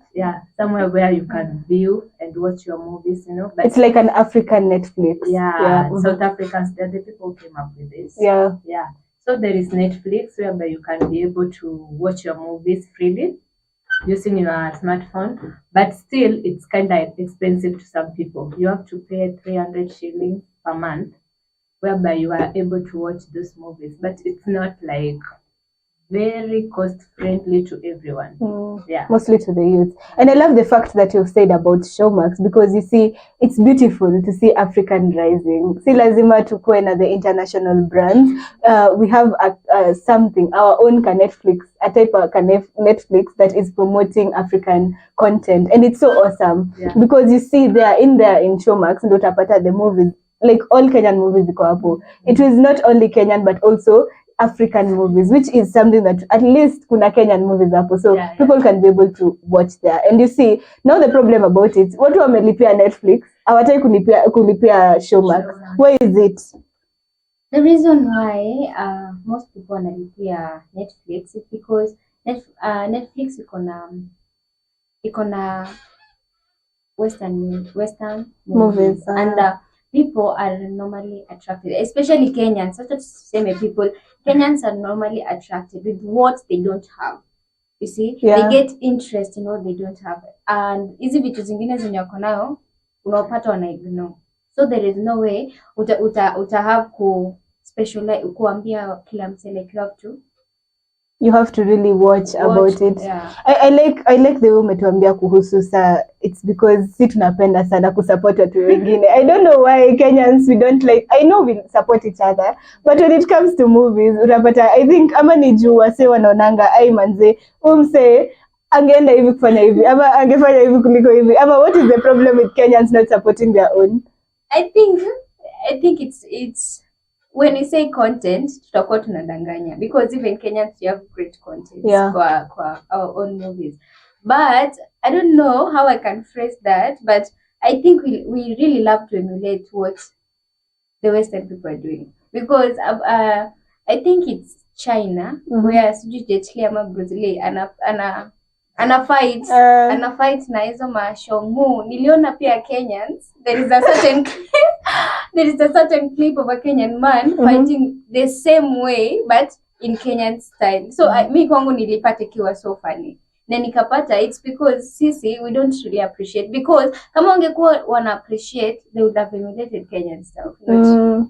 somewhere where you can view and watch your movies, But it's like an African Netflix. Yeah. South Africans, they're the people who came up with this. Yeah. So there is Netflix, whereby you can be able to watch your movies freely using your smartphone, but still it's kind of expensive to some people. You have to pay 300 shillings per month, whereby you are able to watch those movies, but it's not like very cost friendly to everyone. Yeah. Mostly to the youth. And I love the fact that you've said about Showmax, because you see, it's beautiful to see African rising. Si lazima tukue na the international brands. We have something, our own Netflix, a type of Netflix that is promoting African content. And it's so awesome. Yeah. Because you see, they are in there in Showmax, ndo utapata the movies, like all Kenyan movies ziko hapo. It was not only Kenyan, but also African movies, which is something that at least kuna Kenyan movies hapo, so people can be able to watch there. And you see, now the problem about it, watu wamelipia Netflix, hawataki kulipia Showmax. Why is it? The reason why most people wanalipia Netflix is because Netflix iko na Western movies. And people are normally attracted, especially Kenyans. So to say, people, Kenyans are normally attracted with what they don't have. You see, they get interest in what they don't have, and hizi vitu zingine zenye wako nayo unapata wana ignore. So there is no way uta have ku specialize kuambia kila mse like you have to really watch about it. Yeah. I like the way umetuambia kuhusu sa, it's because si tunapenda sana kusupport watu wengine. I don't know why Kenyans we don't like, I know we support each other, but when it comes to movies unapata, I think ama ni juu wase wanaonanga ai manze umse angeenda hivi kufanya hivi ama angefanya hivi kuliko hivi, ama what is the problem with Kenyans not supporting their own? I think it's when you say content, tutakuwa tunadanganya, because even Kenyans we have great content kwa our own movies. But I don't know how I can phrase that, but I think we really love to emulate what the Western people are doing, because I think it's China where sijui Jet Li ama Bruce Lee ana fight na hizo mashongu. Niliona pia Kenyans, there is a certain clip of a Kenyan man fighting the same way but in Kenyan style. So mi kwangu nilipata ikiwa so funny. Na nikapata it's because sisi we don't really appreciate, because kama wangekuwa wana appreciate they would have emulated Kenyan stuff. No.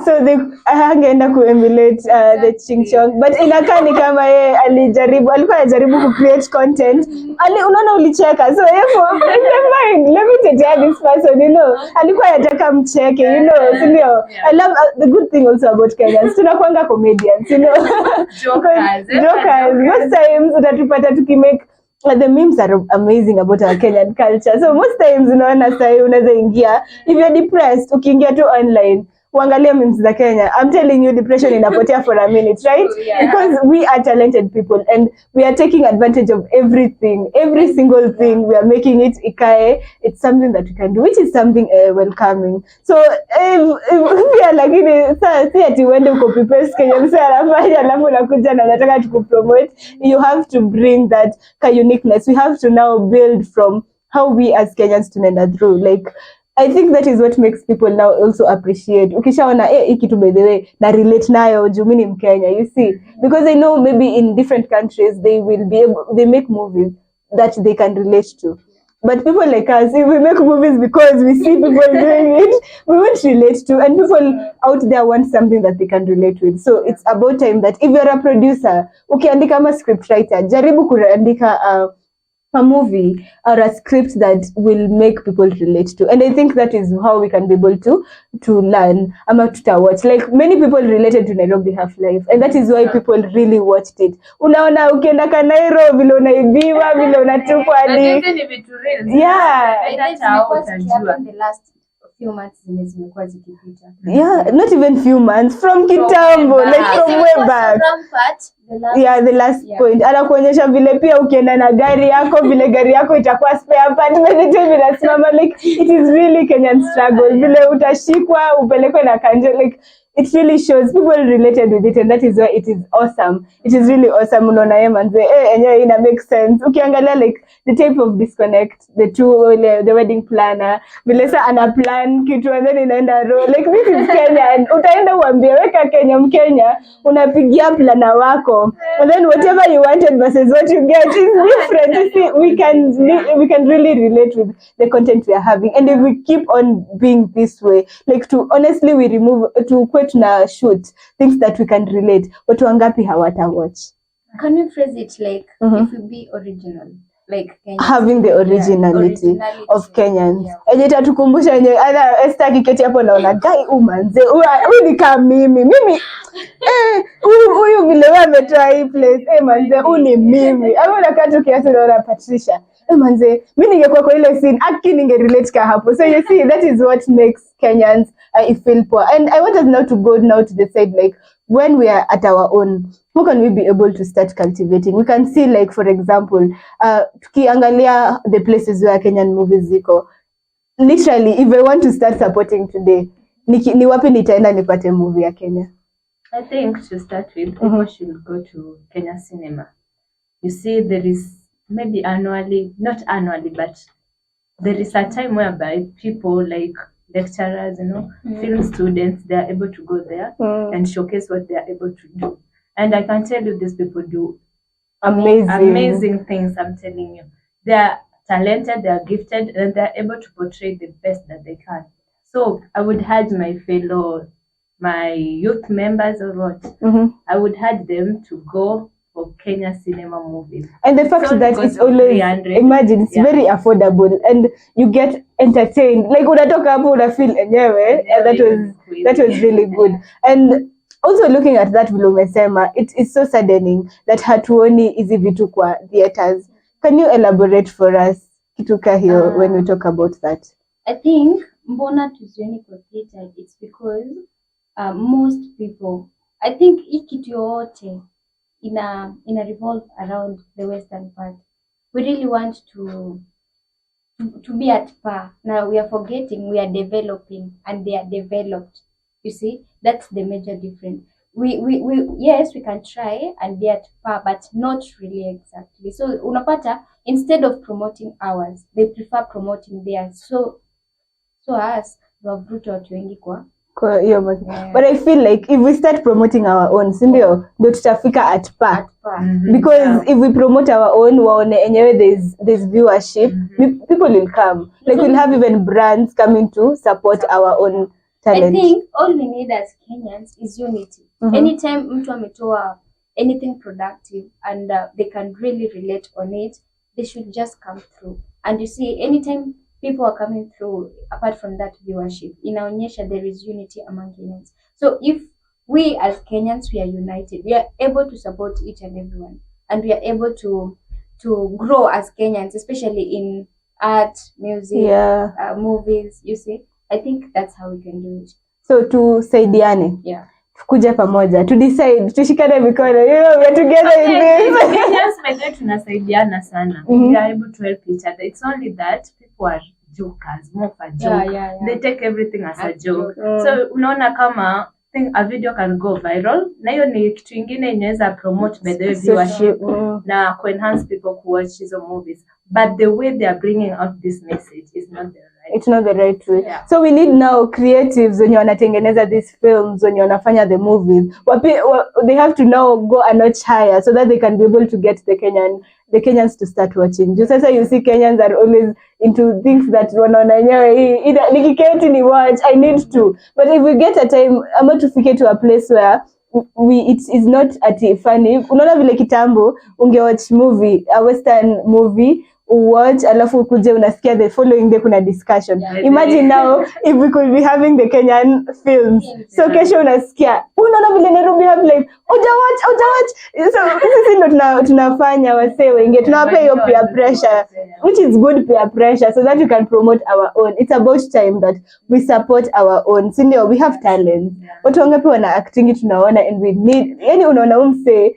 So they angeenda kuemulate the ching chong, but inakaa ni kama yeye alikuwa anajaribu ku create content. Unaona ulicheka, so therefore in the mind let me tell this person, you know, alikuwa anataka mcheke, you know, ndio. I love the good thing also about Kenyans, tunakuanga comedians, you know. Jokers. Most times utatupata tukimake the memes are amazing about our Kenyan culture. So most times unaona sasa unaweza ingia, if you're depressed ukiingia tu online uangalie memes za Kenya, I'm telling you depression inapotea for a minute, right? Because we are talented people and we are taking advantage of everything, every single thing. We are making it ikae. It's something that we can do, which is something welcoming. So we are like si ati uende uko prepare Kenya msa anafanya alafu unakuja na nataka tukupromote. You have to bring that uniqueness. We have to now build from how we as Kenyans tunaenda through, like I think that is what makes people now also appreciate. Ukishaona hii kitu by the way na relate nayo juu mimi ni Mkenya, you see, because I know maybe in different countries they make movies that they can relate to. But people like us, if we make movies because we see people doing it, we won't relate to, and people out there want something that they can relate with. So it's about time that if you're a producer, ukiandika ama script writer, jaribu kuandika a movie or a script that will make people relate to, and I think that is how we can be able to learn ama tutawatch. Like many people related to Nairobi Half-Life, and that is why people really watched it. Unaona ukienda Kanairo vile unaibiwa vile unatupwa hadi the last few months zimekuwa zikipita. Not even few months, from kitambo, like from way back. The last point. Anakuonyesha vile pia ukienda na gari yako vile gari yako itakuwa spare part vinasimama, like it is really Kenyan struggle. Vile utashikwa upelekwe na kanje, like it really shows people related with it, and that is why it is awesome. It is really awesome. Unaona yeye manze enyewe ina make sense. Ukiangalia like the type of disconnect, the wedding planner, vile sa ana plan kitu and then inaenda roll. Like this is Kenya, and utaenda uambie weka Kenya Mkenya, unapigia planner wako, and then whatever you wanted versus what you get is different. You see, we can really relate with the content we are having, and if we keep on being this way, like to honestly we remove to quit tuna shoot things that we can relate, watu wangapi hawata watch? Can we phrase it like Mhm. if we be original, like Kenyans, Having the originality of Kenyans. Enye itatukumbusha yenye ana Esther kiketi hapo naona guy umanze huyu ni kama mimi huyu vile wewe ametoa hii place manze huyu ni mimi. Au unakaa tu kiasi naona Patricia manze mimi ningekuwa kwa ile scene aki ningerelate ka hapo. So you see that is what makes Kenyans feel poor. And I want us now to go now to the side, like when we are at our own, how can we be able to start cultivating? We can see, like for example, tukiangalia the places where Kenyan movies ziko, literally if I want to start supporting today, ni wapi nitaenda nipate movie ya Kenya? I think to start with, people should go to Kenya cinema. You see, there is maybe annually, not annually, but there is a time whereby people like lecturers, film students, they are able to go there and showcase what they are able to do. And I can tell you, these people do amazing things. I'm telling you, they are talented, they are gifted, and they are able to portray the best that they can. So I would urge my youth members or what, I would urge them to go for Kenya cinema movies. And the fact that it's always, imagine, it's very affordable and you get entertained. Like unatoka hapo una feel enyewe, that was really good. And also looking at that vile umesema, it's so saddening that hatuoni hizi vitu kwa theaters. Can you elaborate for us kituka hiyo when we talk about that? I think mbona tuzioni kwa theater, it's because most people, I think hii kitu yote ina revolve around the western part. We really want to be at par. Now we are forgetting we are developing and they are developed. You see, that's the major difference. We yes, we can try and be at par, but not really exactly. So unapata, instead of promoting ours, they prefer promoting theirs. So us, we have brought watu wengi kwa. But I feel like if we start promoting our own, sindio, ndio tutafika at par. Because if we promote our own, waone enyewe there's viewership, people will come. Like we'll have even brands coming to support our own talent. I think all we need as Kenyans is unity. Anytime mtu ametoa anything productive and they can really relate on it, they should just come through. And you see, anytime people are coming through, apart from that viewership, inaonyesha there is unity among Kenyans. So if we as Kenyans, we are united, we are able to support each and everyone, and we are able to grow as Kenyans, especially in art, music, movies, you see. I think that's how we can do it. So tusaidiane. Kuja pamoja, to decide, tushikane mikono, we are together in this. Kenyans by tunasaidiana sana. We are able to help each other. It's only that people are jokers, more for joke. They take everything as a joke. So unaona kama a video can go viral, na hiyo ni kitu ingine inaweza promote by the viewership na enhance people who watch hizo movies. But the way they are bringing out this message is not the right. It's not the right way. So we need now creatives wenye wanatengeneza these films, wenye wanafanya the movies. They have to now go a notch higher so that they can be able to get the Kenyans to start watching. Just as you see, Kenyans are always into things that wanaona yenyewe nikiketi ni watch, I need to. But if we get a time, ama tufike to a place where it is not ati funny. Unaona vile kitambo ungewatch movie, a western movie, watch alafu kuje unasikia the following day kuna discussion. Imagine now if we could be having the Kenyan films. So kesho unasikia unaona vile Nairobi have like uja watch. So sisi ndo tunafanya wasee wengi tunawapa hiyo peer pressure, which is good peer pressure, so that we can promote our own. It's about time that we support our own. Sindio, we have talent. Watu wangapi wana acting tunaona, and we need, yani unaona umse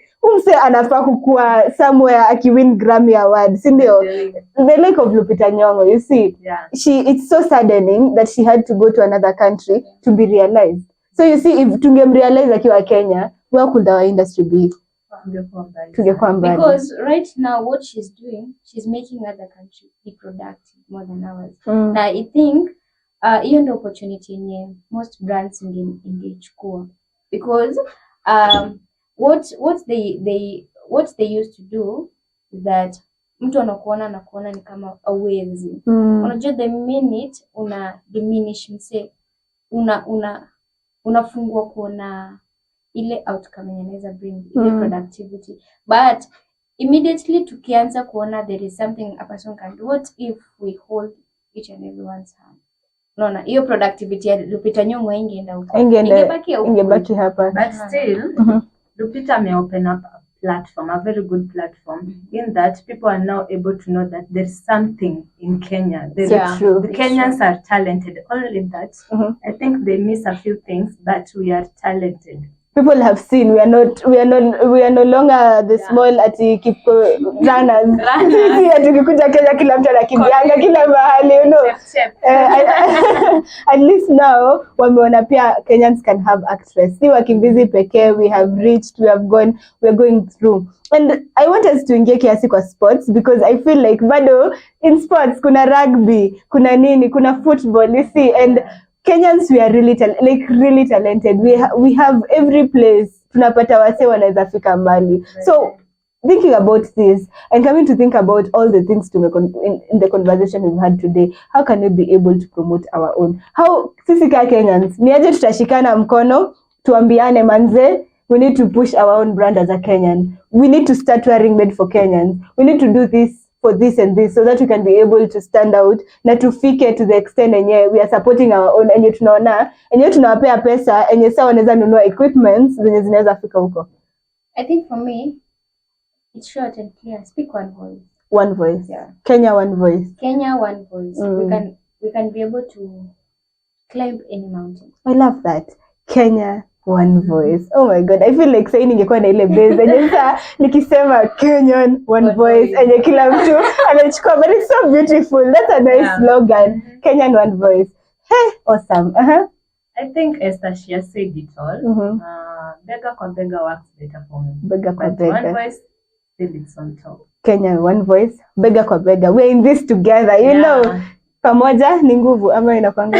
anafaa kukua somewhere akiwin Grammy award, sindio? The like of Lupita Nyong'o, you see, it's so saddening that she had to go to another country to be realized. So you see, if tungemrealize akiwa Kenya, where could our industry be? Because right now what she's doing, she's making other countries be productive more than ours. Now I think hiyo ndio opportunity yenye most brands ingechukua, because what they used to do is that mtu anakuona ni kama awezi. Unajua the minute una diminish mse, una unafungua kuona ile outcome yenye inaweza bring ile productivity, but immediately tukianza kuona there is something a person can do, what if we hold each and everyone's hand? Unaona hiyo productivity ya Lupita Nyong'o ingeenda huko, ingebaki hapa, but still Lupita may open up a platform, a very good platform, in that people are now able to know that there's something in Kenya. True. The Kenyans are talented. Only that I think they miss a few things, but we are talented. People have seen we are no longer the small ati runners. Sisi tukikuja Kenya kila mtu anakimbianga kila mahali, you know. At least now wameona pia Kenyans can have access. Si wakimbizi pekee, we have reached, we are going through. And I want us to ingia kiasi kwa sports, because I feel like bado in sports kuna rugby, kuna nini, kuna football, you see, and Kenyans, we are really really talented. We have every place. Tunapata wase wanaweza fika mbali. So thinking about this and coming to think about all the things in the conversation we've had today, how can we be able to promote our own? How sisi kama Kenyans ni aje tutashikana mkono tuambiane manze, we need to push our own brand as a Kenyan. We need to start wearing made for Kenyans. We need to do this for this and this, so that we can be able to stand out na tufike to the extent enye we are supporting our own, enye tunaona enye tunawapea pesa enye sawa wanaweza nunua equipments zenye zinaweza fika huko. I think for me it's short and clear. Speak one voice. One voice. Yeah. Kenya one voice. Kenya one voice. We can be able to climb any mountain. I love that. Kenya one voice. Oh my God, I feel like saying ningekuwa na ile base enye sasa nikisema Kenyan one voice enye kila mtu anachukua, but it's so beautiful. That's a nice slogan. Kenyan one voice. Hey, awesome. I think Esther, she has said it all. Bega kwa bega works better for me. Bega kwa bega. One voice, still it's on top. Kenya one voice, bega kwa bega. We're in this together, you know. Pamoja ni nguvu ama inakwanga.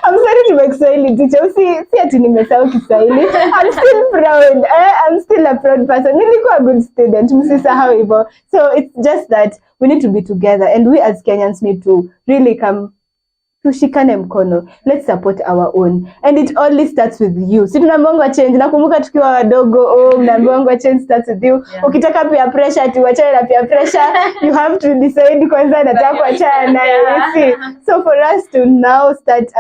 I'm sorry to make Kiswahili teacher. Si ati nimesahau Kiswahili. I'm still proud. I'm still a proud person. Nilikuwa a good student. Msisahau hivyo. So it's just that we need to be together, and we as Kenyans need to really come tushikane mkono. Let's support our own, and it only starts with you. Si tunaambiwa change, nakumbuka tukiwa wadogo, mnaambiwa change starts with you. Ukitaka peer pressure tuachane na peer pressure. You have to decide kwanza nataka kuachana naye. So for us to now start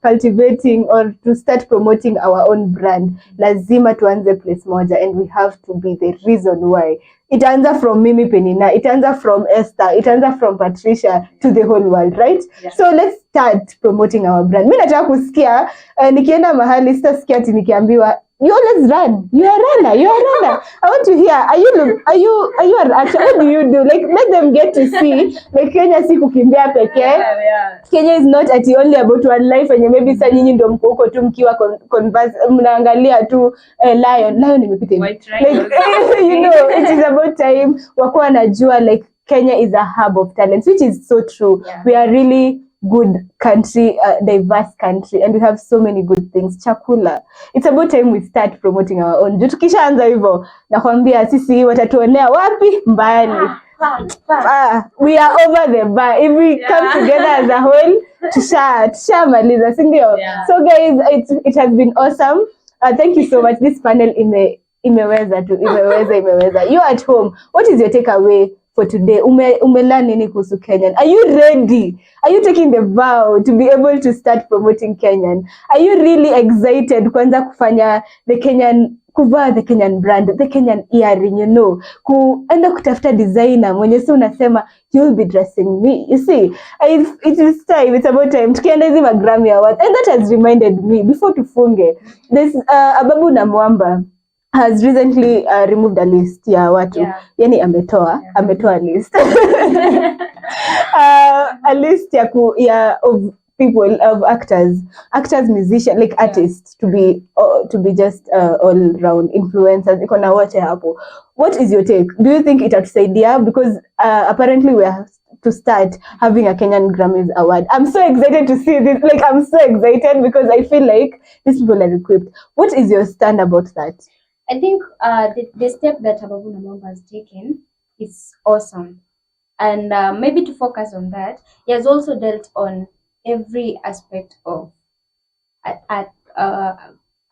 cultivating or to start promoting our own brand, lazima tuanze place moja, and we have to be the reason why. Itaanza from Mimi Penina, itaanza from Esther, itaanza from Patricia to the whole world, right? Yeah. So let's start promoting our brand. Mimi nataka kusikia nikienda mahali sitasikia ati nikiambiwa you always run. You are a runner. You are a runner. I want to hear. Are you an actor? What do you do? Like, let them get to see. Like, Kenya si kukimbia pekee. Yeah. Kenya is not at only about one life. And maybe sa nyinyi ndo mko huko tu mkiwa converse mnaangalia tu lion imepita. Like, you know, it is about time wakuwa najua like Kenya is a hub of talents, which is so true. Yeah. We are really good country, diverse country, and we have so many good things. Chakula. It's about time we start promoting our own. Juu tukishaanza hivyo, nakwambia sisi watatuonea wapi? Mbali. We are over the bar. If we come together as a whole, tushamaliza, si ndio? So guys, it has been awesome. Thank you so much. This panel imeweza. You're at home. What is your takeaway for today? Umelearn nini kuhusu Kenyan? Are you ready? Are you taking the vow to be able to start promoting Kenyan? Are you really excited kwanza kufanya kuvaa the Kenyan brand, the Kenyan earring, you know, kuenda kutafuta designer mwenye si unasema you'll be dressing me. You see, it is time, it's about time tukienda hizi Grammy Awards, and that has reminded me before tufunge, there's Ababu na Mwamba has recently removed a list ya watu. Yani ametoa list. A list ya of people, of actors, musicians, like artists to be just all round influencers. Iko na wote hapo. What is your take? Do you think itatusaidia? Because apparently we have to start having a Kenyan Grammys award. I'm so excited to see this. Like, I'm so excited because I feel like these people are equipped. What is your stand about that? I think the step that Ababu na Mwamba has taken is awesome. And maybe to focus on that, he has also dealt on every aspect of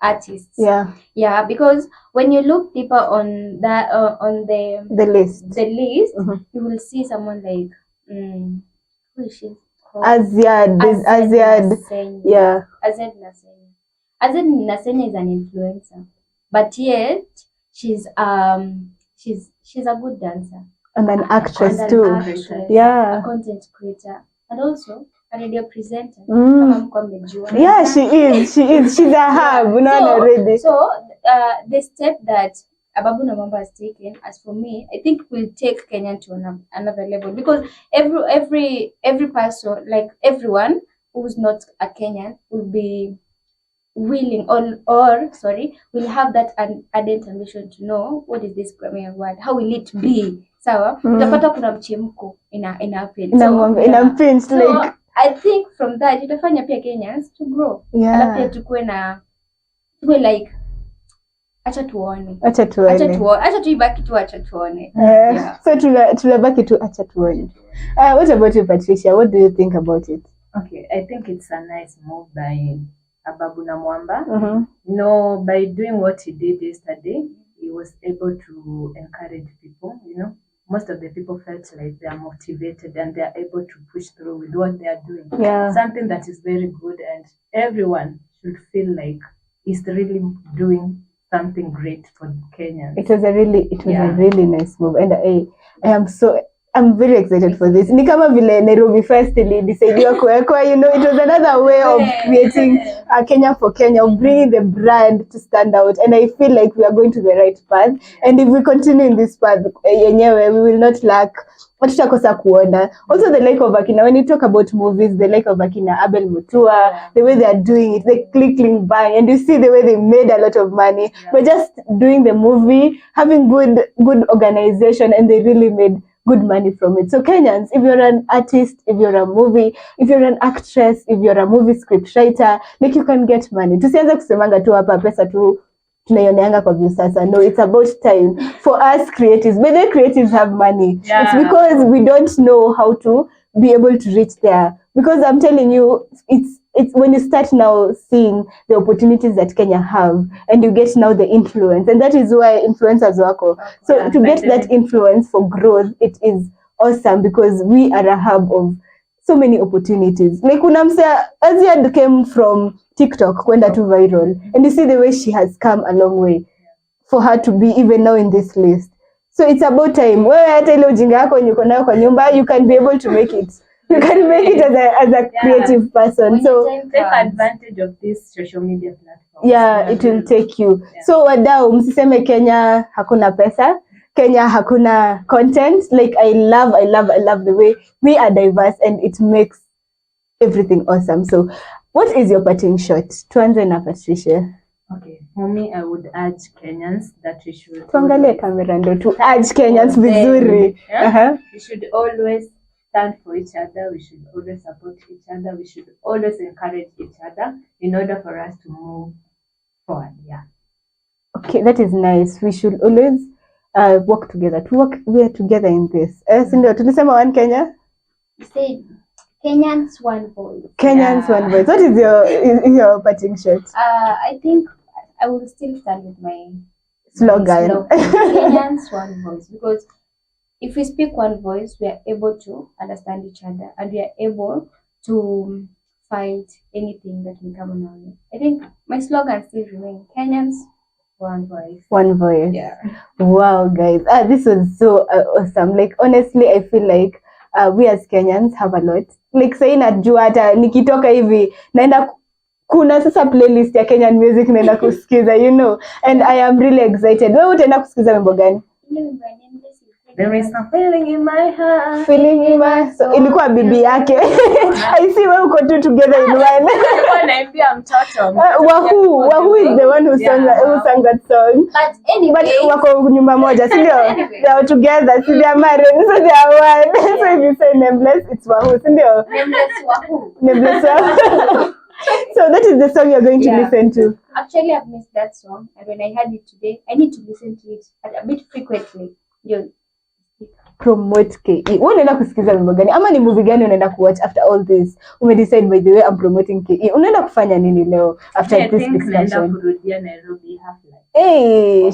artists. Yeah. Because when you look deeper on that on The list. you will see someone like who is she called? Aziad. Nasenya. Yeah. Azed Nasenya. Azed Nasenya is an influencer, but yet she's a good dancer And an actress and too. an actress, Yeah. a content creator, and also a radio presenter. Mm. Yeah, she is. She's a hub. Already. So the step that Ababu Namamba has taken, as for me, I think will take Kenya to another level, because every person, like everyone who's not a Kenyan, will be willing will have that ardent ambition to know what is this Grammy Award, how will it be. Sawa, utapata kuna mchemko ina pinch, like I think from that itafanya pia Kenyans to grow. Alafu pia tuwe like acha tuone. So tunabaki tu acha tuone. What about you, Patricia? What do you think about it? Okay, I think it's a nice move by Ababu Namwamba. By doing what he did yesterday, he was able to encourage people. Most of the people felt like they are motivated and they are able to push through with what they are doing. Yeah. Something that is very good, and everyone should feel like he's really doing something great for Kenyans. It was a really nice move, and I'm very excited for this. Ni kama vile Nairobi Fest ilisaidiwa kuwekwa, it was another way of creating a Kenya for Kenya, of bringing the brand to stand out, and I feel like we are going to the right path, and if we continue in this path, yenyewe, we will not lack. Hatutakosa kuona. Also the like of Akina, when you talk about movies, the like of Akina, Abel Mutua, the way they are doing it, they click, bang, and you see the way they made a lot of money. But just doing the movie, having good organization, and they really made good money from it. So Kenyans, if you're an artist, if you're a movie, if you're an actress, if you're a movie script writer, like you can get money. Tusianze kusemanga tu hapa pesa tu tunaioneanga kwa view sasa. No, it's about time for us creatives. But the creatives have money. Yeah. It's because we don't know how to be able to reach there. Because I'm telling you, it's when you start now seeing the opportunities that Kenya have, and you get now the influence, and that is why influencers work. So to get that influence for growth, it is awesome, because we are a hub of so many opportunities. Like unamsa Aziad came from TikTok kwenda to viral, and you see the way she has come a long way for her to be even now in this list. So it's about time. Wewe hata ile ujinga yako uko nayo kwa nyumba, you can be able to make it. You can make it as a creative person. So take advantage of this social media platform. Yeah, it will take you. Yeah. So wadau, msiseme Kenya hakuna pesa. Kenya hakuna content. Like I love the way we are diverse, and it makes everything awesome. So what is your parting shot? Tuanze na Patricia. Okay, for me, I would urge Kenyans that we should... Tuangalie kamera ndo to urge Kenyans vizuri. We should always stand for each other. We should always support each other. We should always encourage each other in order for us to move forward. Yeah. Okay, that is nice. We should always work together. We are together in this. Sindio, tulisema one Kenya? You said Kenyans one voice. Kenyans one voice. What is your parting shot? I think I will still stand with my slogan. Kenyans one voice, because if we speak one voice, we are able to understand each other, and we are able to fight anything that will come on our way. I think my slogan still remains Kenyans one voice. One voice. Yeah. Wow, guys. This was so awesome. Like honestly, I feel like we as Kenyans have a lot. Like say najua hata nikitoka hivi naenda kuna sasa playlist ya Kenyan music naenda kusikiza, and I am really excited. Wewe utaenda kusikiza wimbo gani? There is a feeling in my heart. So ilikuwa bibi yake. I see wewe uko tu together in one. Naambia mtoto. Wahu is the one who sang that song. But anyway, wako nyumba moja, si ndio? They are together, so they are married, so they are one. So if you say nameless, it's Wahu, si ndio? Nameless Wahu. So that is the song you're going to listen to. Actually, I've missed that song, and when I heard it today, I need to listen to it a bit frequently. promote KE. Wewe unaenda kusikiza wimbo gani ama ni movie gani unaenda kuwatch after all this? Umedecide by the way I'm promoting KE. Unaenda kufanya nini leo after this discussion? Kurudia Nairobi Half-Life. Hey,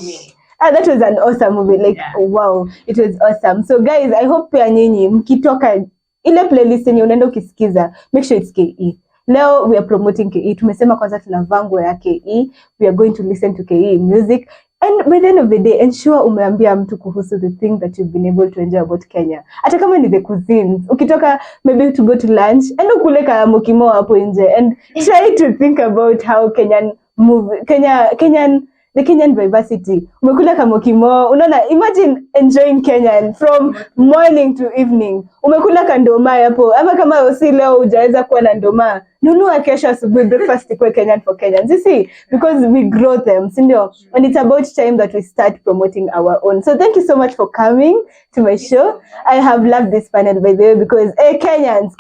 that was an awesome movie. Like, wow, it was awesome. So guys, I hope pia nyinyi mkitoka ile playlist yenye unaenda ukisikiza, make sure it's KE. Leo we are promoting KE. Tumesema kwanza tunavaa nguo ya KE. We are going to listen to KE music. And by the end of the day, ensure umeambia mtu kuhusu the thing that you've been able to enjoy about Kenya. Hata kama ni the cuisines. Ukitoka maybe to go to lunch, and ukule ka mokimo hapo nje and try to think about how Kenyan the Kenyan diversity. Umekula kamokimo, unaona, imagine enjoying Kenyan from morning to evening. Umekula kandoma hapo, ama kama usi leo hujaweza kuwa na ndoma, nunua kesho asubuhi breakfast ikuwe Kenyan for Kenyans. You see, because we grow them, sindio? And it's about time that we start promoting our own. So thank you so much for coming to my show. I have loved this panel by the way because Kenyans,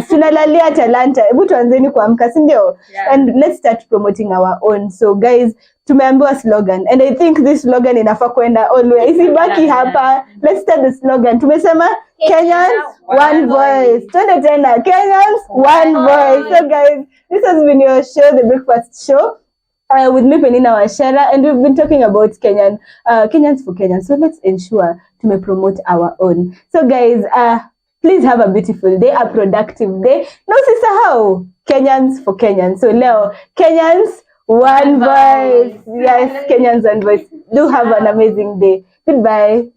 tunalalia talanta. Hebu tuanzeni kuamka, sindio? And let's start promoting our own. So guys, tumeambiwa slogan and I think this slogan inafaa kwenda always. Isibaki hapa. Let's start the slogan. Tumesema Kenyans one voice. Twende tena Kenyans one voice. So guys, this has been your show, The Breakfast Show. With me Penina Washera, and we've been talking about Kenyans for Kenyans. So let's ensure to promote our own. So guys, please have a beautiful day, a productive day. No sisahau Kenyans for Kenyans. So leo Kenyans one voice. Yes, Kenyans one voice. Do have an amazing day. Goodbye.